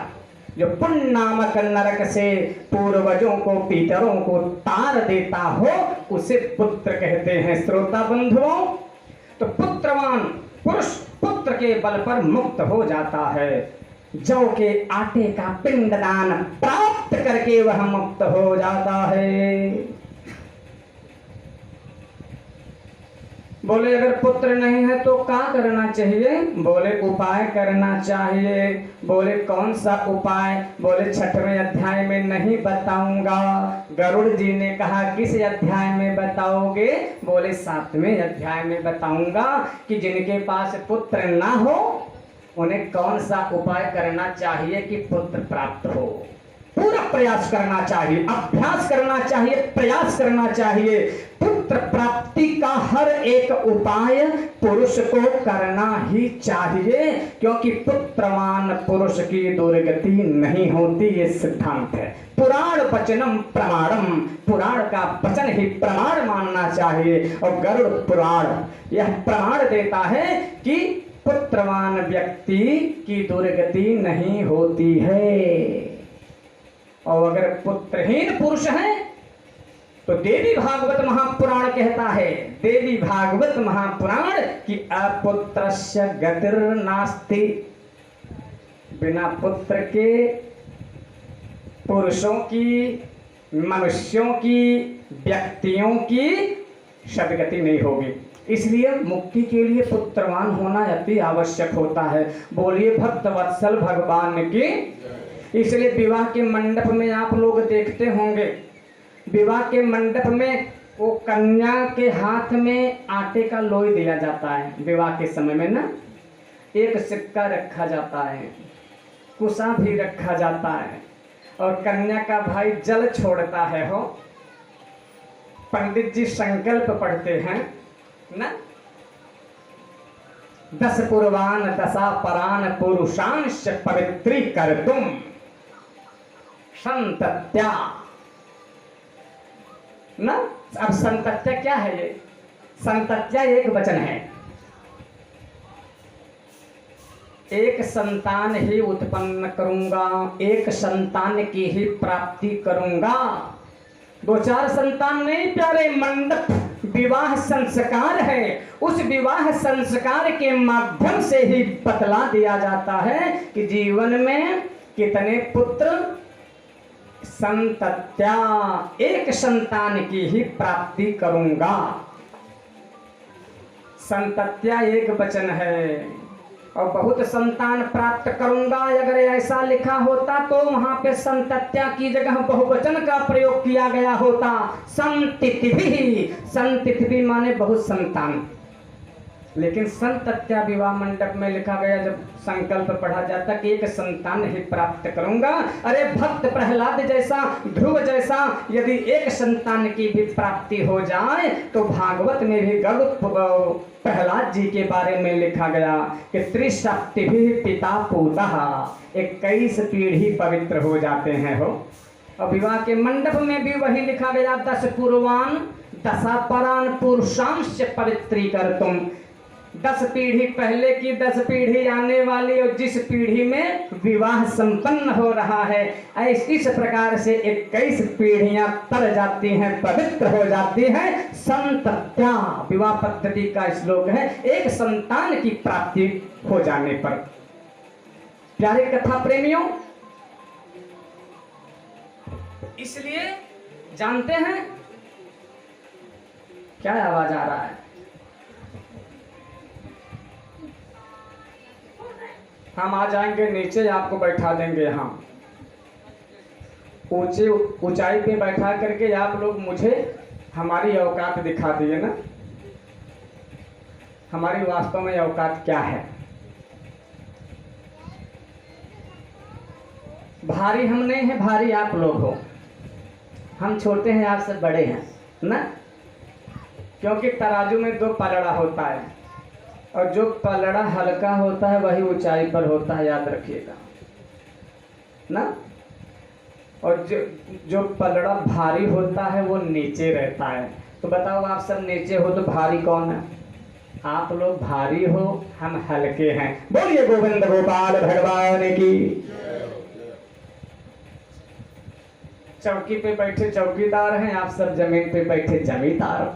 जो पुण्य नामक नरक से पूर्वजों को, पितरों को तार देता हो उसे पुत्र कहते हैं। श्रोता बंधुओं, तो पुत्रवान पुरुष पुत्र के बल पर मुक्त हो जाता है। जौ के आटे का पिंडदान प्राप्त करके वह मुक्त हो जाता है। बोले अगर पुत्र नहीं है तो क्या करना चाहिए? बोले उपाय करना चाहिए। बोले कौन सा उपाय? बोले 6वें अध्याय में नहीं बताऊंगा। गरुड़ जी ने कहा किस अध्याय में बताओगे? बोले 7वें अध्याय में बताऊंगा कि जिनके पास पुत्र ना हो उन्हें कौन सा उपाय करना चाहिए कि पुत्र प्राप्त हो। पूरा प्रयास करना चाहिए, अभ्यास करना चाहिए, प्रयास करना चाहिए। पुत्र प्राप्ति का हर एक उपाय पुरुष को करना ही चाहिए, क्योंकि पुत्रवान पुरुष की दुर्गति नहीं होती, ये सिद्धांत है। पुराण वचनम प्रमाणम, पुराण का वचन ही प्रमाण मानना चाहिए। और गरुड़ पुराण यह प्रमाण देता है कि पुत्रवान व्यक्ति की दुर्गति नहीं होती है। और अगर पुत्रहीन पुरुष है तो देवी भागवत महापुराण कहता है, देवी भागवत महापुराण कि अपुत्रस्य गतिर्नास्ति, बिना पुत्र के पुरुषों की, मनुष्यों की, व्यक्तियों की सदगति नहीं होगी। इसलिए मुक्ति के लिए पुत्रवान होना अति आवश्यक होता है। बोलिए भक्त वत्सल भगवान की। इसलिए विवाह के मंडप में आप लोग देखते होंगे, विवाह के मंडप में वो कन्या के हाथ में आटे का लोई दिया जाता है। विवाह के समय में ना एक सिक्का रखा जाता है, कुसा भी रखा जाता है, और कन्या का भाई जल छोड़ता है। हो पंडित जी संकल्प पढ़ते हैं ना, 10 पूर्वान 10 परान पुरुषांश पवित्री कर तुम संतत्या ना। अब संतत्या क्या है? ये संतत्या एक वचन है, एक संतान ही उत्पन्न करूंगा, एक संतान की ही प्राप्ति करूंगा। 2-4 संतान नहीं प्यारे, मंडप विवाह संस्कार है। उस विवाह संस्कार के माध्यम से ही बतला दिया जाता है कि जीवन में कितने पुत्र, संतत्या, एक संतान की ही प्राप्ति करूंगा। संतत्या एक वचन है, और बहुत संतान प्राप्त करूंगा अगर ऐसा लिखा होता तो वहां पे संतत्या की जगह बहुवचन का प्रयोग किया गया होता। संतिथि, संतिथि माने बहुत संतान, लेकिन संतत्या विवाह मंडप में लिखा गया। जब संकल्प पढ़ा जाता कि एक संतान ही प्राप्त करूंगा। अरे भक्त प्रहलाद जैसा, ध्रुव जैसा यदि एक संतान की भी प्राप्ति हो जाए तो भागवत में भी गरुड़ प्रहलाद जी के बारे में लिखा गया कि त्रिशक्ति भी पिता पूतः, 21 पीढ़ी पवित्र हो जाते हैं। हो और विवाह के मंडप में भी वही लिखा गया, 10 पूर्वान 10 परान पुरुषांश पवित्री कर तुम। 10 पीढ़ी पहले की, 10 पीढ़ी आने वाली, और जिस पीढ़ी में विवाह संपन्न हो रहा है, इस प्रकार से 21 पीढ़ियां तर जाती हैं, पवित्र हो जाती हैं। संतत्या विवाह पद्धति का श्लोक है, एक संतान की प्राप्ति हो जाने पर। प्यारे कथा प्रेमियों, इसलिए जानते हैं क्या आवाज आ रहा है? हम आ जाएंगे नीचे, आपको बैठा देंगे। हम ऊंचाई पे बैठा करके आप लोग मुझे हमारी औकात दिखा दिए ना, हमारी वास्तव में औकात क्या है। भारी हम नहीं है, भारी आप लोग हो। हम छोटे हैं, आप सब बड़े हैं ना, क्योंकि तराजू में 2 पलड़ा होता है, और जो पलड़ा हल्का होता है वही ऊंचाई पर होता है, याद रखिएगा ना। और जो पलड़ा भारी होता है वो नीचे रहता है। तो बताओ, आप सब नीचे हो तो भारी कौन है? आप लोग भारी हो, हम हल्के हैं। बोलिए गोविंद गोपाल भगवान की। चौकी पे बैठे चौकीदार हैं, आप सब जमीन पे बैठे जमींदार।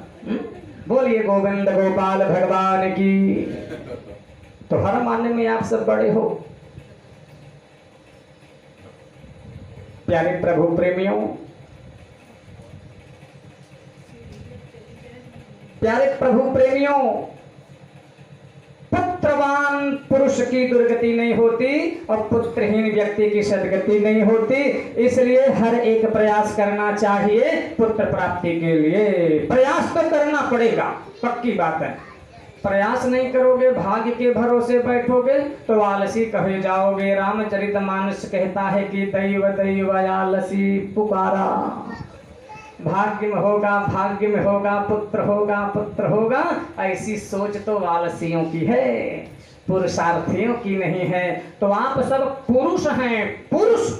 बोलिए गोविंद गोपाल भगवान की। तो हर मानने में आप सब बड़े हो। प्यारे प्रभु प्रेमियों, प्यारे प्रभु प्रेमियों, पुत्रवान पुरुष की दुर्गति नहीं होती और पुत्रहीन व्यक्ति की सदगति नहीं होती। इसलिए हर एक प्रयास करना चाहिए पुत्र प्राप्ति के लिए। प्रयास तो करना पड़ेगा, पक्की बात है। प्रयास नहीं करोगे, भाग्य के भरोसे बैठोगे तो आलसी कहे जाओगे। रामचरितमानस कहता है कि दैव दैव आलसी पुकारा। भाग्य में होगा, भाग्य में होगा, पुत्र होगा, पुत्र होगा, ऐसी सोच तो आलसियों की है, पुरुषार्थियों की नहीं है। तो आप सब पुरुष हैं, पुरुष।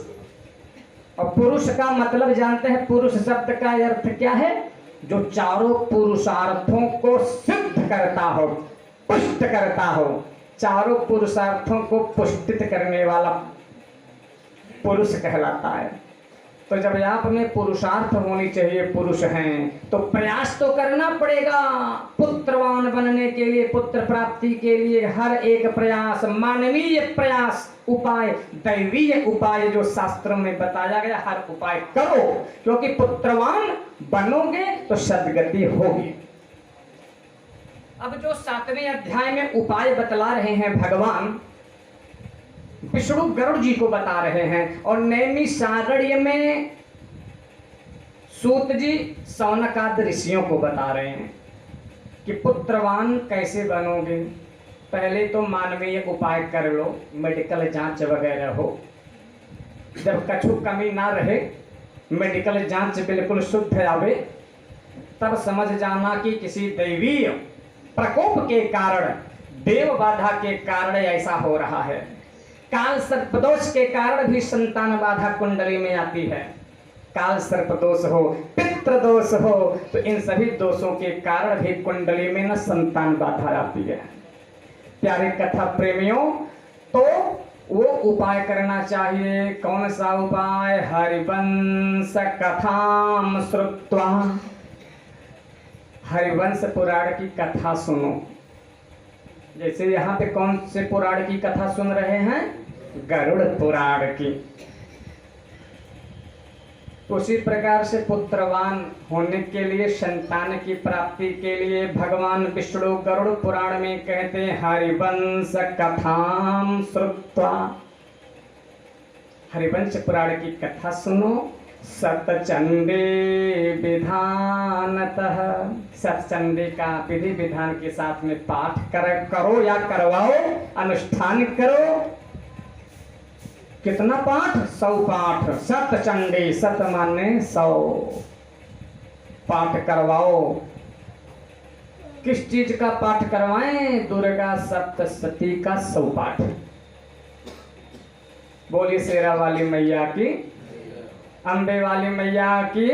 और पुरुष का मतलब जानते हैं? पुरुष शब्द का अर्थ क्या है? जो चारों पुरुषार्थों को सिद्ध करता हो, पुष्ट करता हो। चारों पुरुषार्थों को पुष्टित करने वाला पुरुष कहलाता है। तो जब आप में पुरुषार्थ होनी चाहिए, पुरुष हैं, तो प्रयास तो करना पड़ेगा पुत्रवान बनने के लिए, पुत्र प्राप्ति के लिए। हर एक प्रयास, मानवीय प्रयास, उपाय, दैवीय उपाय जो शास्त्रों में बताया गया, हर उपाय करो, क्योंकि पुत्रवान बनोगे तो सद्गति होगी। अब जो 7वें अध्याय में उपाय बतला रहे हैं भगवान, विष्णु गरुड़ जी को बता रहे हैं, और नैमिषारण्य में सूत जी शौनकाद ऋषियों को बता रहे हैं कि पुत्रवान कैसे बनोगे। पहले तो मानवीय उपाय कर लो, मेडिकल जांच वगैरह हो, जब कछु कमी ना रहे, मेडिकल जांच बिल्कुल शुद्ध आवे, तब समझ जाना कि किसी दैवीय प्रकोप के कारण, देव बाधा के कारण ऐसा हो रहा है। काल सर्पदोष के कारण भी संतान बाधा कुंडली में आती है। काल सर्पदोष हो, पितृ दोष हो, तो इन सभी दोषों के कारण भी कुंडली में न संतान बाधा आती है। प्यारे कथा प्रेमियों, तो वो उपाय करना चाहिए। कौन सा उपाय? हरिवंश कथाम श्रुत्वा। हरिवंश पुराण की कथा सुनो। जैसे यहाँ पे कौन से पुराण की कथा सुन रहे हैं? गरुड़ पुराण की। उसी प्रकार से पुत्रवान होने के लिए, संतान की प्राप्ति के लिए भगवान विष्णु गरुड़ पुराण में कहते हैं हरिवंश कथाम श्रुत्वा। हरिवंश पुराण की कथा सुनो। सतचंडे विधानतः, सतचंडे का विधि विधान के साथ में पाठ करो या करवाओ, अनुष्ठान करो। कितना पाठ? 100 पाठ। सतचंडे, सत माने 100 पाठ करवाओ। किस चीज का पाठ करवाएं? दुर्गा सप्तशती का 100 पाठ। बोलिए शेरा वाली मैया की, अम्बे वाली मैया की।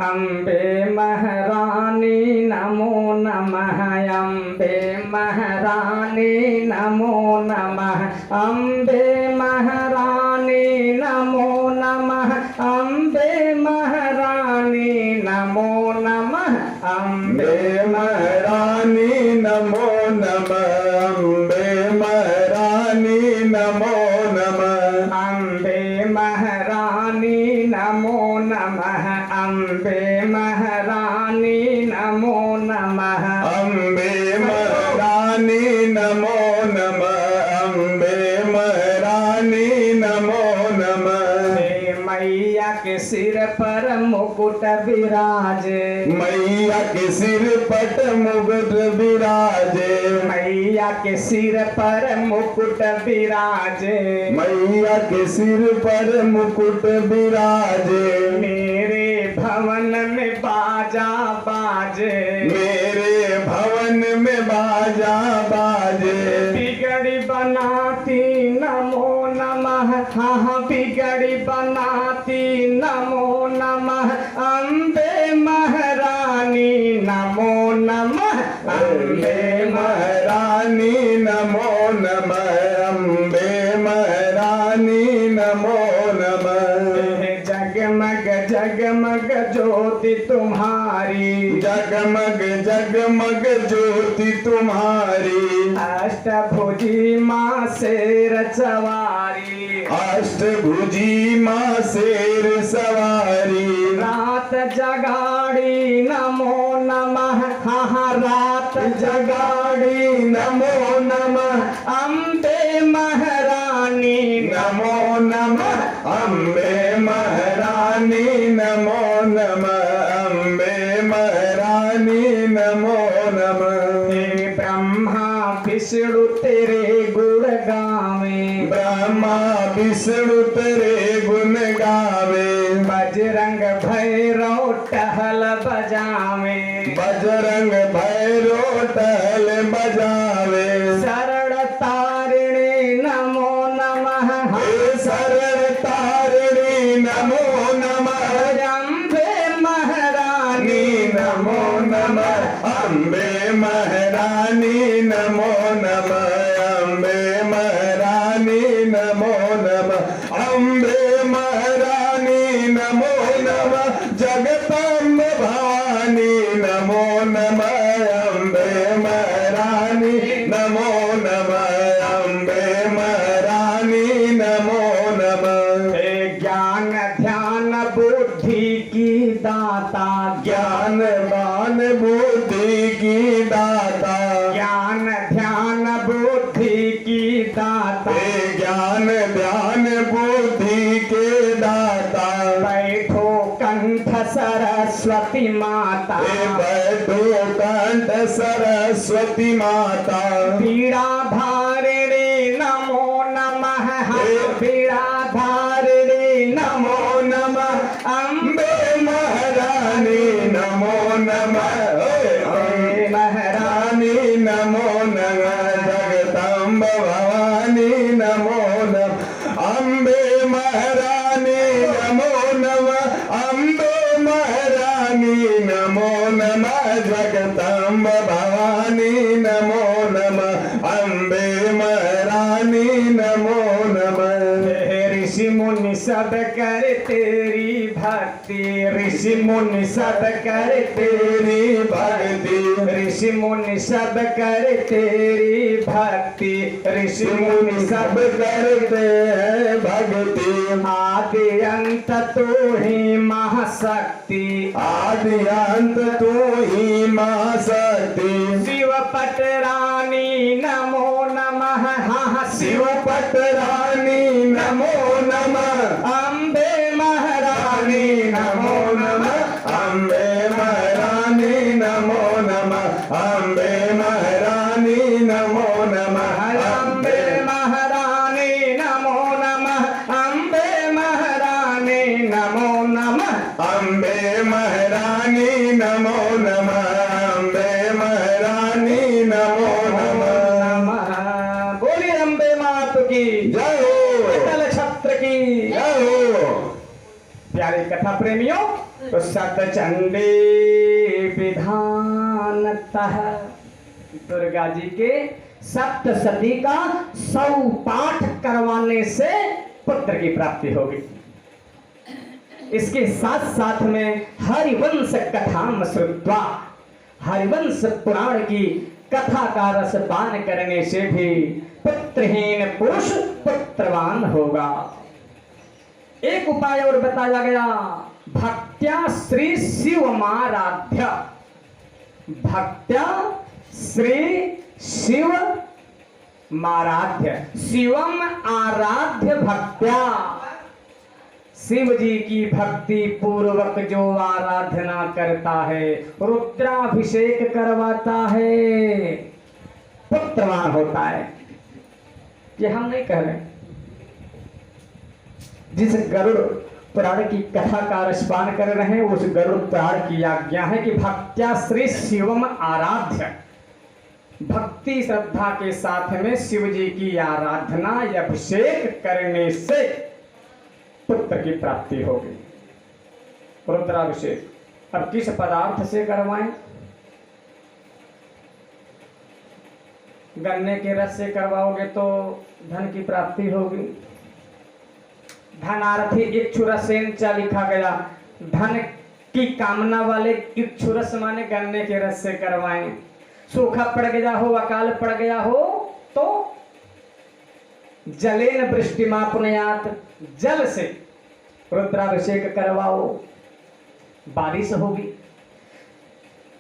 अम्बे महारानी नमो नमः, अम्बे महारानी नमो नमः, अम्बे महारानी नमो नमः, अम्बे महारानी नमो नमः, अम्बे महारानी नमो नमः, अम्बे महारानी नमो नमः, अम्बे महारानी नमो नमः, अम्बे महारानी नमो नमः, अम्बे महारानी नमो नमः, अम्बे महारानी नमो नमः। हे मैया के सिर पर मुकुट विराजे, मैया के सिर पट मुकुट विराजे, मैया के सिर पर मुकुट विराजे, मैया के सिर पर मुकुट विराजे। मेरे भवन में बाजा बाजे, मेरे भवन में बाजा बाजे, बिगड़ी बनाती नमो नमः, हाँ बिगड़ी बनाती नमो नमः, अम्बे महारानी नमो नमः, अम्बे महारानी नमो नमः, अम्बे महारानी नमो नमः। जगमग जगमग ज्योति तुम्हारी, जगमग जगमग ज्योति तुम्हारी, अष्टभुजी माँ शेर सवारी, अष्टभुजी माँ शेर सवारी। रात जगाड़ी नमो नमः, हाँ रात जगाड़ी नमो नमः, अम्बे महारानी नमो नमः, अम्बे महारानी नमो नमः, अम्बे महारानी नमो नमः। हे ब्रह्मा विष्णु तेरे गुण गावे, ब्रह्मा विष्णु तेरे गुण गावे, बजरंग भैरव टहल बजावे, बजरंग भैरो टहल बजावे। शरण तारिणी नमो नमः, हे शरण तारिणी नमो नमः, अम्बे महारानी नमो नमः, अम्बे महारानी नमो नमः, अम्बे महारानी नमो नमः, अम्बे महारानी नमो नमः, जगदम्ब भवानी नमो नमः, अम्बे महारानी नमो नमः, अम्बे महारानी नमो नमः। हे ज्ञान ध्यान बुद्धि की दाता, ज्ञान दान बुद्धि की दाता, ज्ञान ध्यान बुद्धि की दाता, हे ज्ञान ध्यान बुद्धि के दाता। बैठो कंठ सरस्वती माता, हे बैठो कंठ सरस्वती माता, पीड़ा धारिणी नमो नमः, पीड़ा धारिणी नमो नमः, अम्बे महारानी नमो नमः, अम्बे महारानी नमो नमः, जगदम्ब भवानी नमो नमः, अम्बे महारानी नमो नमः, अम्बे महारानी नमो नमः, जगदम्ब भवानी नमो नमः, अम्बे महारानी नमो नमः। ऋषि मुनि सब कर तेरी भक्ति, ऋषि मुनि सब कर तेरी भक्ति, ऋषि मुनि सब कर तेरी भक्ति, ऋषि मुनि सब करते हैं भक्ति। आदि अंत तू ही महाशक्ति, आदि अंत तू ही महाशक्ति, शिव पटरानी नमो नमः, हाँ शिव पटरानी नमो नमः, अम्बे महारानी नमो नमः, अम्बे महारानी नमो नमः, अम्बे महारानी नमो नमः, अम्बे महारानी नमो नमः, अम्बे महारानी नमो नमः, अम्बे महारानी नमो नमः, अम्बे महारानी नमो नमः। बोली अम्बे मात की जय हो, विठ्ठल छत्र की जय हो। प्यारे कथा प्रेमियों, तो सतचंडी विधानतः दुर्गा जी के सप्तशती का 100 पाठ करवाने से पुत्र की प्राप्ति होगी। इसके साथ साथ में हरिवंश कथा श्रुत्वा, हरिवंश पुराण की कथा का रसपान करने से भी पुत्रहीन पुरुष पुत्रवान होगा। एक उपाय और बताया गया, भक्त्या श्री शिवमाराध्य, भक्त्या श्री शिव माराध्य, शिवम आराध्य भक्त्या, शिव जी की भक्ति पूर्वक जो आराधना करता है, रुद्राभिषेक करवाता है, पुत्रवान होता है। ये हम नहीं कह रहे। जिस गरुड़ पुराण की कथा का रसपान कर रहे हैं, उस गरुड़ पुराण की आज्ञा है कि भक्त्या श्री शिवम आराध्य, भक्ति श्रद्धा के साथ में शिव जी की आराधना या अभिषेक करने से पुत्र की प्राप्ति होगी। रुद्राभिषेक अब किस पदार्थ से करवाएं? गन्ने के रस से करवाओगे तो धन की प्राप्ति होगी। धनार्थी इक्षुरसेन च लिखा गया, धन की कामना वाले इक्षुरस माने गन्ने के रस से करवाएं। सूखा पड़ गया हो, अकाल पड़ गया हो तो जलेन वृष्टिमापुनयात, जल से रुद्राभिषेक करवाओ, बारिश होगी।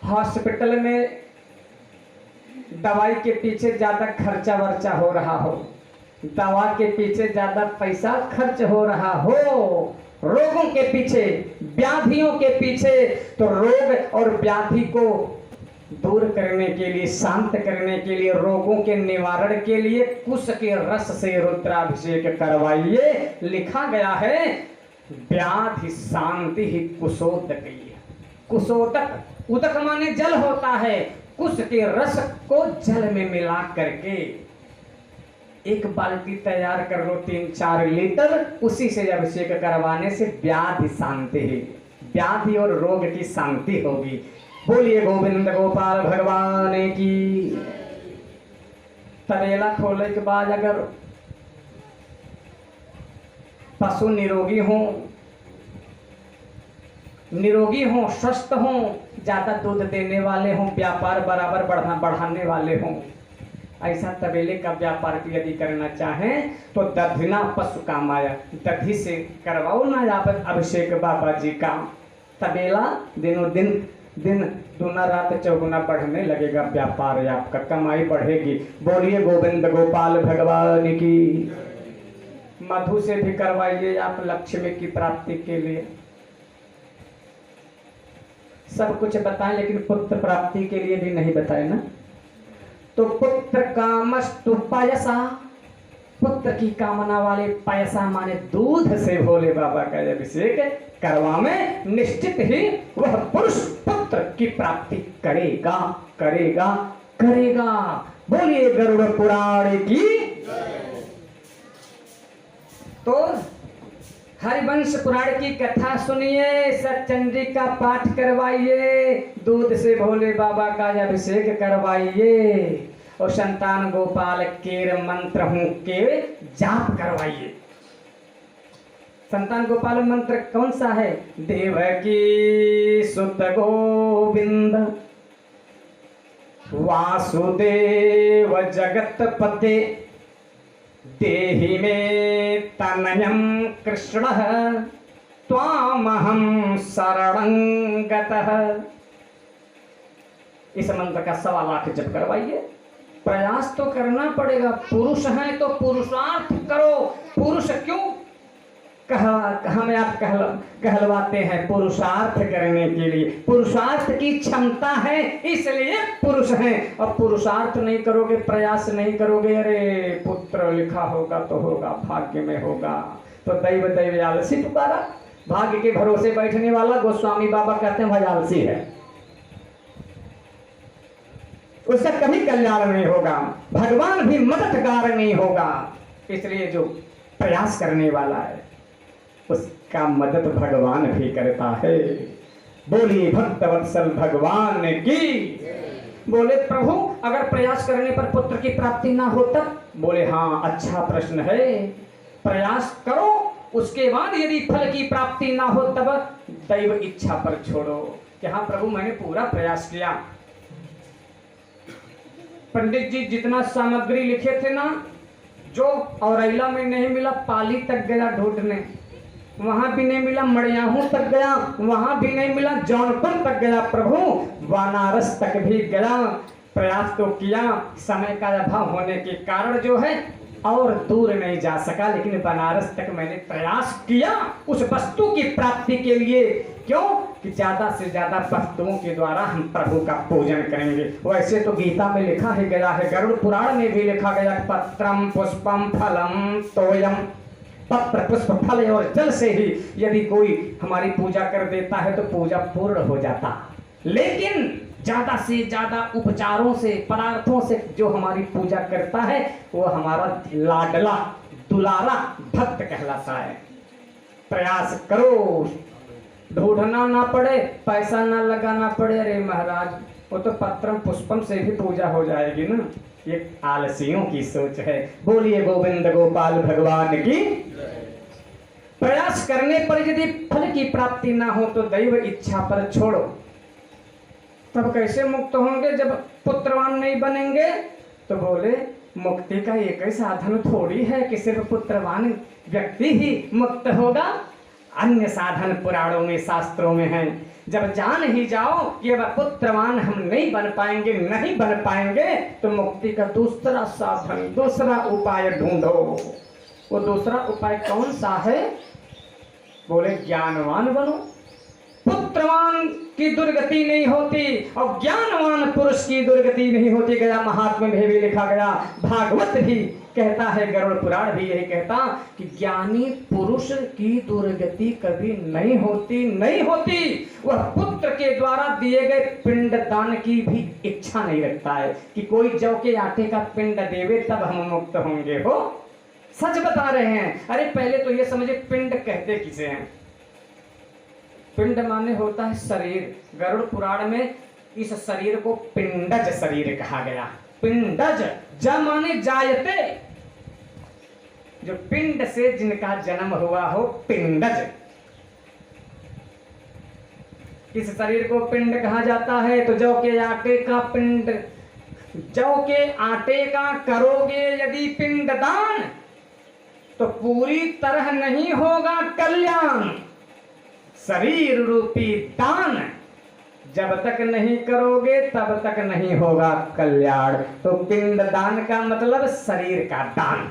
हॉस्पिटल में दवाई के पीछे ज्यादा खर्चा वर्चा हो रहा हो, दवा के पीछे ज्यादा पैसा खर्च हो रहा हो, रोगों के पीछे, व्याधियों के पीछे, तो रोग और व्याधि को दूर करने के लिए, शांत करने के लिए, रोगों के निवारण के लिए कुश के रस से रुद्राभिषेक करवाइए। लिखा गया है व्याधि शांति ही कुशोदक। कुशोदक, उदक माने जल होता है, कुश के रस को जल में मिला करके एक बाल्टी तैयार कर लो 3-4 लीटर, उसी से अभिषेक करवाने से व्याधि शांति ही, व्याधि और रोग की शांति होगी। बोलिए गोविंद गोपाल भगवान की। तबेला खोलने के बाद अगर पशु निरोगी हो, स्वस्थ हो, ज्यादा दूध देने वाले हों, व्यापार बराबर बढ़ाने वाले हों, ऐसा तबेले का व्यापार यदि करना चाहें तो दधिना पशु काम आया, दधी से करवाओ ना आप अभिषेक बाबा जी का। तबेला दिनों दिन दूना रात चौगुना बढ़ने लगेगा, व्यापार आपका, कमाई बढ़ेगी। बोलिए गोविंद गोपाल भगवान की। मधु से भी करवाइए आप लक्ष्मी की प्राप्ति के लिए। सब कुछ बताएं लेकिन पुत्र प्राप्ति के लिए भी नहीं बताए ना। तो पुत्र कामस्तु पयसा, पुत्र की कामना वाले पैसा माने दूध से भोले बाबा का अभिषेक करवावे, निश्चित ही वह पुरुष पुत्र की प्राप्ति करेगा। बोलिए गरुड़ पुराण की। तो हरिवंश पुराण की कथा सुनिए, सतचंडी का पाठ करवाइए, दूध से भोले बाबा का अभिषेक करवाइए और संतान गोपाल के मंत्र के जाप करवाइए। संतान गोपाल मंत्र कौन सा है? देवकी सुत गोविंद वासुदेव जगतपते देहि मे तनयं कृष्ण त्वामहं शरणं गतः। इस मंत्र का 1.25 लाख जप करवाइए। प्रयास तो करना पड़ेगा, पुरुष हैं तो पुरुषार्थ करो। पुरुष क्यों हमें आप कहलवाते हैं? पुरुषार्थ करने के लिए, पुरुषार्थ की क्षमता है इसलिए पुरुष हैं। और पुरुषार्थ नहीं करोगे, प्रयास नहीं करोगे, अरे पुत्र लिखा होगा तो होगा, भाग्य में होगा, तो दैव आलसी पुकारा। भाग्य के भरोसे बैठने वाला गोस्वामी बाबा कहते हैं भाई आलसी है, उसका कभी कल्याण नहीं होगा, भगवान भी मददगार नहीं होगा। इसलिए जो प्रयास करने वाला है उसका मदद भगवान भी करता है। बोलिए भक्तवत्सल भगवान की। बोले प्रभु अगर प्रयास करने पर पुत्र की प्राप्ति ना हो तब? बोले हाँ अच्छा प्रश्न है, प्रयास करो, उसके बाद यदि फल की प्राप्ति ना हो तब दैव इच्छा पर छोड़ो। कि हाँ प्रभु मैंने पूरा प्रयास किया। पंडित जी जितना सामग्री लिखे थे ना, जो औरैला में नहीं मिला पाली तक गया ढूंढने, वहां भी नहीं मिला, मड़ियाहू तक गया, वहां भी नहीं मिला, जौनपुर तक गया, प्रभु बनारस तक भी गया, प्रयास तो किया, समय का अभाव होने के कारण जो है और दूर नहीं जा सका, लेकिन बनारस तक मैंने प्रयास किया उस वस्तु की प्राप्ति के लिए। क्यों कि ज्यादा से ज्यादा वस्तुओं के द्वारा हम प्रभु का पूजन करेंगे। वैसे तो गीता में लिखा ही गया है, गरुड़ पुराण में भी लिखा गया, पत्रम पुष्पम फलम तोयम, पत्र पुष्प फल और जल से ही यदि कोई हमारी पूजा कर देता है तो पूजा पूर्ण हो जाता। लेकिन ज्यादा से ज्यादा उपचारों से, पदार्थों से जो हमारी पूजा करता है वो हमारा लाडला दुलारा भक्त कहलाता है। प्रयास करो, ढूंढना ना पड़े, पैसा ना लगाना पड़े। अरे महाराज वो तो पत्रम पुष्पम से भी पूजा हो जाएगी ना। ये आलसियों की सोच है। बोलिए गोविंद गोपाल भगवान की। प्रयास करने पर यदि फल की प्राप्ति ना हो तो दैव इच्छा पर छोड़ो। तब कैसे मुक्त होंगे जब पुत्रवान नहीं बनेंगे? तो बोले मुक्ति का एक ही साधन थोड़ी है कि सिर्फ पुत्रवान व्यक्ति ही मुक्त होगा, अन्य साधन पुराणों में शास्त्रों में हैं। जब जान ही जाओ कि अब पुत्रवान हम नहीं बन पाएंगे तो मुक्ति का दूसरा साधन, दूसरा उपाय ढूंढो। वो दूसरा उपाय कौन सा है? बोले ज्ञानवान बनो। पुत्रवान की दुर्गति नहीं होती और ज्ञानवान पुरुष की दुर्गति नहीं होती। गया महात्मा में भी लिखा गया, भागवत भी कहता है, गरुड़ पुराण भी यही कहता कि ज्ञानी पुरुष की दुर्गति कभी नहीं होती। वह पुत्र के द्वारा दिए गए पिंड दान की भी इच्छा नहीं रखता है कि कोई जौ के आटे का पिंड देवे तब हम मुक्त होंगे। हो सच बता रहे हैं। अरे पहले तो ये समझे पिंड कहते किसे हैं? पिंड माने होता है शरीर। गरुड़ पुराण में इस शरीर को पिंडज शरीर कहा गया। पिंडज ज माने जायते, जो पिंड से जिनका जन्म हुआ हो, पिंडज। इस शरीर को पिंड कहा जाता है। तो जौ के आटे का पिंड, जौ के आटे का करोगे यदि पिंडदान तो पूरी तरह नहीं होगा कल्याण। शरीर रूपी दान जब तक नहीं करोगे तब तक नहीं होगा कल्याण। तो पिंड दान का मतलब शरीर का दान।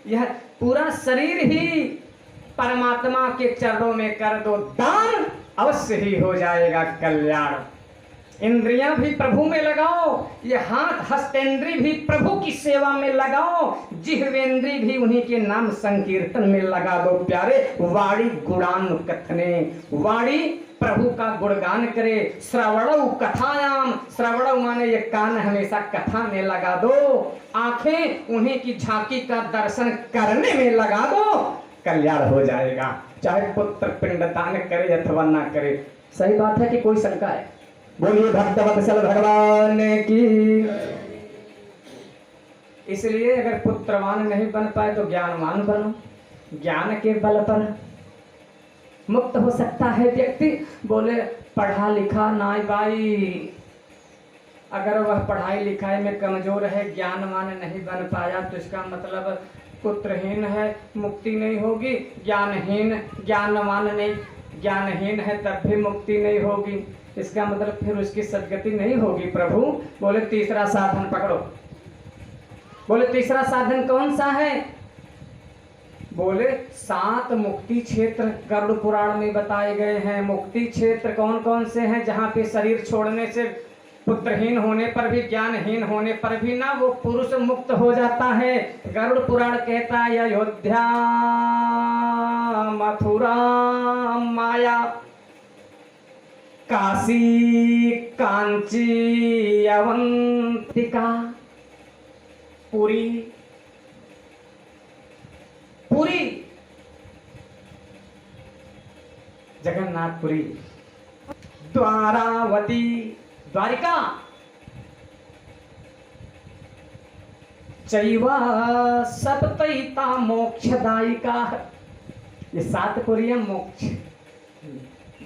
यह पूरा शरीर ही परमात्मा के चरणों में कर दो दान, अवश्य ही हो जाएगा कल्याण। इंद्रियां भी प्रभु में लगाओ, ये हाथ हस्तेंद्री भी प्रभु की सेवा में लगाओ, जिह्वेंद्री भी उन्हीं के नाम संकीर्तन में लगा दो प्यारे। वाणी गुणान कथने, वाणी प्रभु का गुणगान करे। श्रवणौ कथायाम, श्रवणौ माने ये कान हमेशा कथा में लगा दो। आंखें उन्हीं की झांकी का दर्शन करने में लगा दो, कल्याण हो जाएगा। चाहे पुत्र पिंडदान करे अथवा ना करे। सही बात है कि कोई शंका है? बोलिए भक्तवत्सल भगवान की। इसलिए अगर पुत्रवान नहीं बन पाए तो ज्ञानवान बनो। ज्ञान के बल पर मुक्त हो सकता है व्यक्ति। बोले पढ़ा लिखा नाई बाई, अगर वह पढ़ाई लिखाई में कमजोर है, ज्ञानवान नहीं बन पाया तो इसका मतलब पुत्रहीन है, मुक्ति नहीं होगी। ज्ञानहीन है तब भी मुक्ति नहीं होगी। इसका मतलब फिर उसकी सदगति नहीं होगी प्रभु। बोले तीसरा साधन पकड़ो। बोले तीसरा साधन कौन सा है? बोले 7 मुक्ति क्षेत्र गरुड़ पुराण में बताए गए हैं। मुक्ति क्षेत्र कौन कौन से हैं? जहाँ पे शरीर छोड़ने से, पुत्रहीन होने पर भी, ज्ञानहीन होने पर भी ना वो पुरुष मुक्त हो जाता है। गरुड़ पुराण कहता है अयोध्या, मथुरा, माया, काशी, कांची, अवंतिका, पुरी, जगन्नाथपुरी, द्वारावती द्वारिका चैवा सप्तैता मोक्षदायिका। ये 7 पुरियां मोक्ष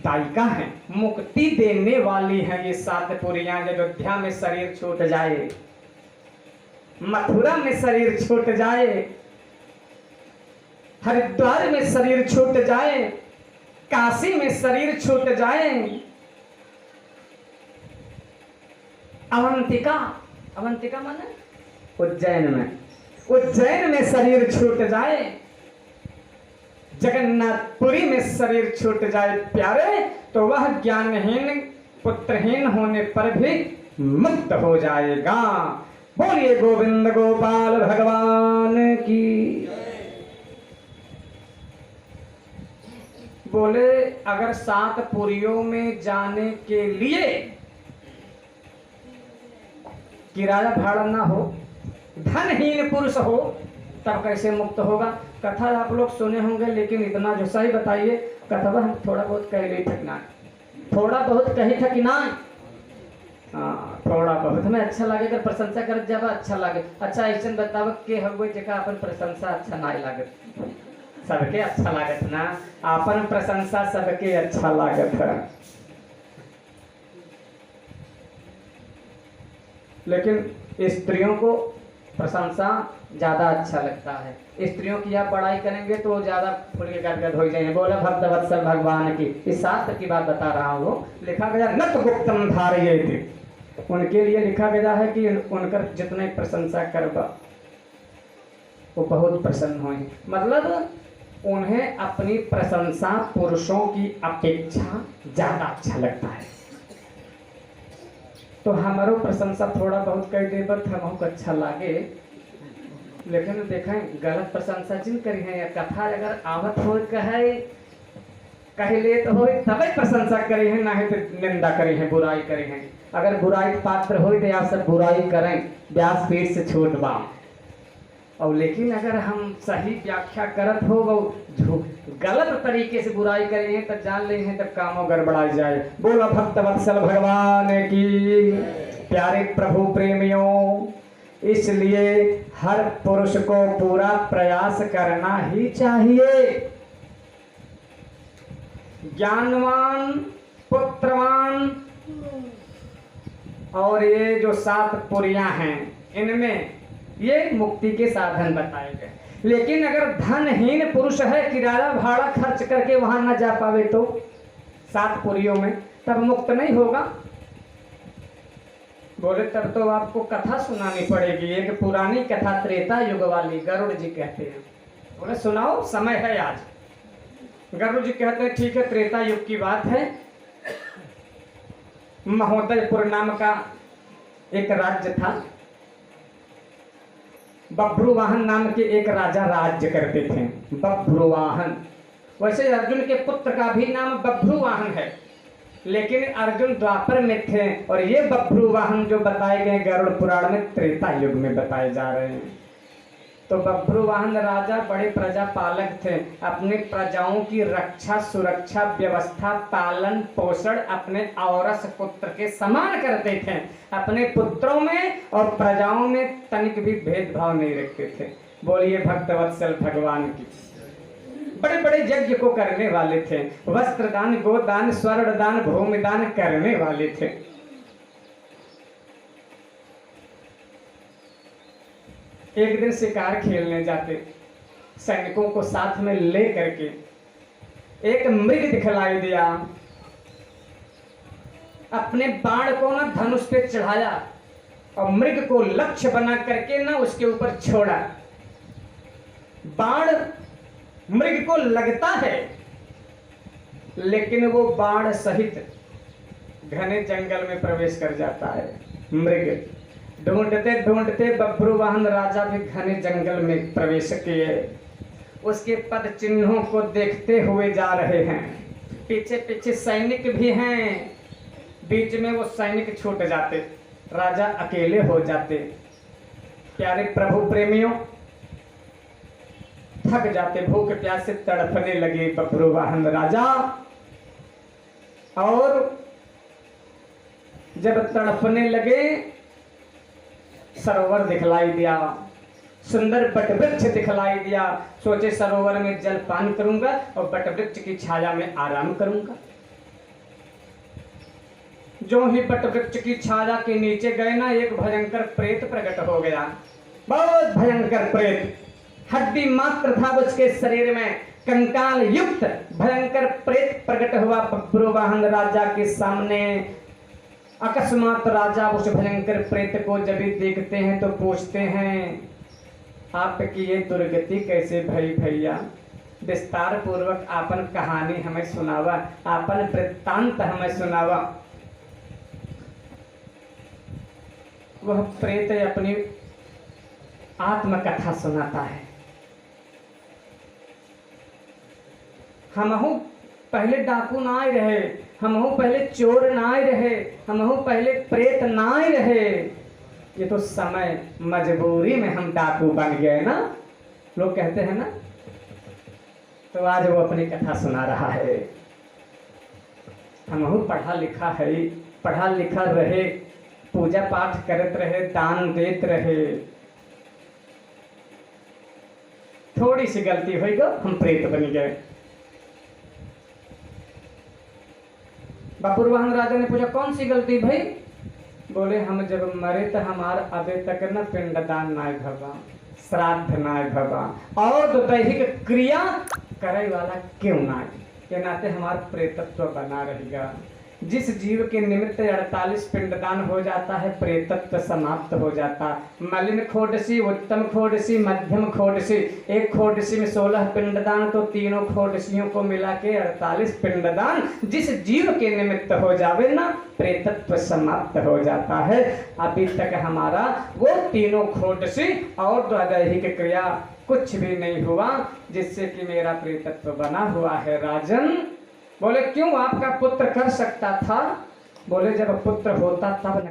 दायिका है, मुक्ति देने वाली है। ये 7 पुरियां अयोध्या में शरीर छूट जाए, मथुरा में शरीर छूट जाए, हरिद्वार में शरीर छूट जाए, काशी में शरीर छूट जाए, अवंतिका, अवंतिका माने उज्जैन में शरीर छूट जाए, जगन्नाथपुरी में शरीर छूट जाए प्यारे, तो वह ज्ञानहीन पुत्रहीन होने पर भी मुक्त हो जाएगा। बोलिए गोविंद गोपाल भगवान की। बोले अगर 7 पुरियों में जाने के लिए किराया भाड़ा ना हो, धनहीन पुरुष हो, तब कैसे मुक्त होगा? कथा आप लोग सुने होंगे, लेकिन इतना जो सही बताइए, कथा हम थोड़ा बहुत कह रही थकना, थोड़ा बहुत कही था कि ना, थोड़ा बहुत हमें अच्छा लगे, अगर प्रशंसा कर जब अच्छा लगे। अच्छा ऐसा बताव के हुए जगह अपन प्रशंसा अच्छा ना लागत, सबके अच्छा लागत ना, अपन प्रशंसा सबके अच्छा लागत है। लेकिन स्त्रियों को प्रशंसा ज्यादा अच्छा लगता है। स्त्रियों की आप बड़ाई करेंगे तो ज्यादा फुल के गदगद हो जाएंगे। बोला भक्त वत्सल भगवान की। इस शास्त्र की बात बता रहा हूँ। लिखा गया नत गुप्तम धारयेति, उनके लिए लिखा गया है कि उनकर जितने प्रशंसा करवा वो बहुत प्रसन्न होंगे। मतलब उन्हें अपनी प्रशंसा पुरुषों की अपेक्षा ज्यादा अच्छा लगता है। तो हमारो प्रशंसा थोड़ा बहुत कह दे पर हमको अच्छा लागे, लेकिन देखें गलत प्रशंसा जिन करी है, कथा अगर आवत हो कहे ले तो हो तभी प्रशंसा करी है, ना है तो निंदा करी है, बुराई करी है। अगर बुराई पात्र हो तो आप सब बुराई करें, व्यासपीठ से छूट बा। और लेकिन अगर हम सही व्याख्या करत हो वो गलत तरीके से बुराई करें तो जान ले हैं तब कामों गड़बड़ाई जाए। बोला भक्त वत्सल भगवान की। प्यारे प्रभु प्रेमियों, इसलिए हर पुरुष को पूरा प्रयास करना ही चाहिए। ज्ञानवान, पुत्रवान और ये जो 7 पुरियां हैं, इनमें ये मुक्ति के साधन बताए गए। लेकिन अगर धनहीन पुरुष है, किराया भाड़ा खर्च करके वहां न जा पावे तो 7 पुरियों में, तब मुक्त नहीं होगा। बोले तब तो आपको कथा सुनानी पड़ेगी, एक पुरानी कथा त्रेता युग वाली। गरुड़ जी कहते हैं, बोले सुनाओ, समय है आज। गरुड़ जी कहते हैं ठीक है, त्रेता युग की बात है। महोदयपुर नाम का एक राज्य था, बभ्रुवाहन नाम के एक राजा राज्य करते थे। बभ्रुवाहन, वैसे अर्जुन के पुत्र का भी नाम बभ्रुवाहन है, लेकिन अर्जुन द्वापर में थे और ये बभ्रुवाहन जो बताए गए गरुड़ पुराण में त्रेता युग में बताए जा रहे हैं। तो बभ्रुवाहन राजा बड़े प्रजा पालक थे, अपने प्रजाओं की रक्षा सुरक्षा व्यवस्था पालन पोषण अपने औरस पुत्र के समान करते थे। अपने पुत्रों में और प्रजाओं में तनिक भी भेदभाव नहीं रखते थे। बोलिए भक्तवत्सल भगवान की। बड़े बड़े यज्ञ को करने वाले थे, वस्त्र दान, गोदान, स्वर्ण दान, भूमि दान करने वाले थे। एक दिन शिकार खेलने जाते, सैनिकों को साथ में ले करके एक मृग दिखलाई दिया। अपने बाण को ना धनुष पे चढ़ाया और मृग को लक्ष्य बना करके ना उसके ऊपर छोड़ा। बाण मृग को लगता है, लेकिन वो बाण सहित घने जंगल में प्रवेश कर जाता है। मृग ढूंढते ढूंढते बभ्रुवाहन राजा भी घने जंगल में प्रवेश किए। उसके पद चिन्हों को देखते हुए जा रहे हैं। पीछे पीछे सैनिक भी हैं, बीच में वो सैनिक छूट जाते, राजा अकेले हो जाते। प्यारे प्रभु प्रेमियों, थक जाते, भूख प्यास से तड़पने लगे बभ्रुवाहन राजा। और जब तड़पने लगे सरोवर दिखलाई दिया, सुंदर बटवृक्ष दिखलाई दिया। सोचे सरोवर में जल पान करूंगा और बटवृक्ष की छाया में आराम करूंगा। जो ही बटवृक्ष की छाया के नीचे गए ना, एक भयंकर प्रेत प्रकट हो गया। बहुत भयंकर प्रेत, हड्डी मात्र था उसके शरीर में, कंकाल युक्त भयंकर प्रेत प्रकट हुआ बब्रुवाहन राजा के सामने। अकस्मात राजा उस भयंकर प्रेत को जब भी देखते हैं तो पूछते हैं, आपकी ये दुर्गति कैसे भई भैया? विस्तार पूर्वक आपन कहानी हमें सुनावा, आपन वृत्तांत हमें सुनावा। वह प्रेत अपनी आत्मकथा सुनाता है। हमहु पहले डाकू ना आए रहे, हमहु पहले चोर ना आए रहे, हमहु पहले प्रेत ना आए रहे। ये तो समय मजबूरी में हम डाकू बन गए ना, लोग कहते हैं ना। तो आज वो अपनी कथा सुना रहा है। हमहु पढ़ा लिखा है, पढ़ा लिखा रहे, पूजा पाठ करत रहे, दान देत रहे। थोड़ी सी गलती हुई तो हम प्रेत बन गए। बब्रुवाहन राजा ने पूछा, कौन सी गलती भाई? बोले, हम जब मरे तो हमारा अबे तक न पिंडदान नाय भवा, श्राद्ध नाय भवा, और तो दैहिक क्रिया करे वाला क्यों नाय? के नाते हमारा प्रेतत्व बना रहेगा। जिस जीव के निमित्त 48 पिंडदान हो जाता है, प्रेतत्व समाप्त हो जाता। मलिन खोडसी, उत्तम खोडसी, मध्यम खोडसी, एक खोडसी में 16 पिंडदान, तो तीनों खोडसियों को मिला के 48 पिंडदान जिस जीव के निमित्त हो जावे ना, प्रेतत्व समाप्त हो जाता है। अभी तक हमारा वो तीनों खोडसी और दैहिक क्रिया कुछ भी नहीं हुआ, जिससे कि मेरा प्रेतत्व बना हुआ है राजन। बोले, क्यों आपका पुत्र कर सकता था? बोले, जब पुत्र होता तब न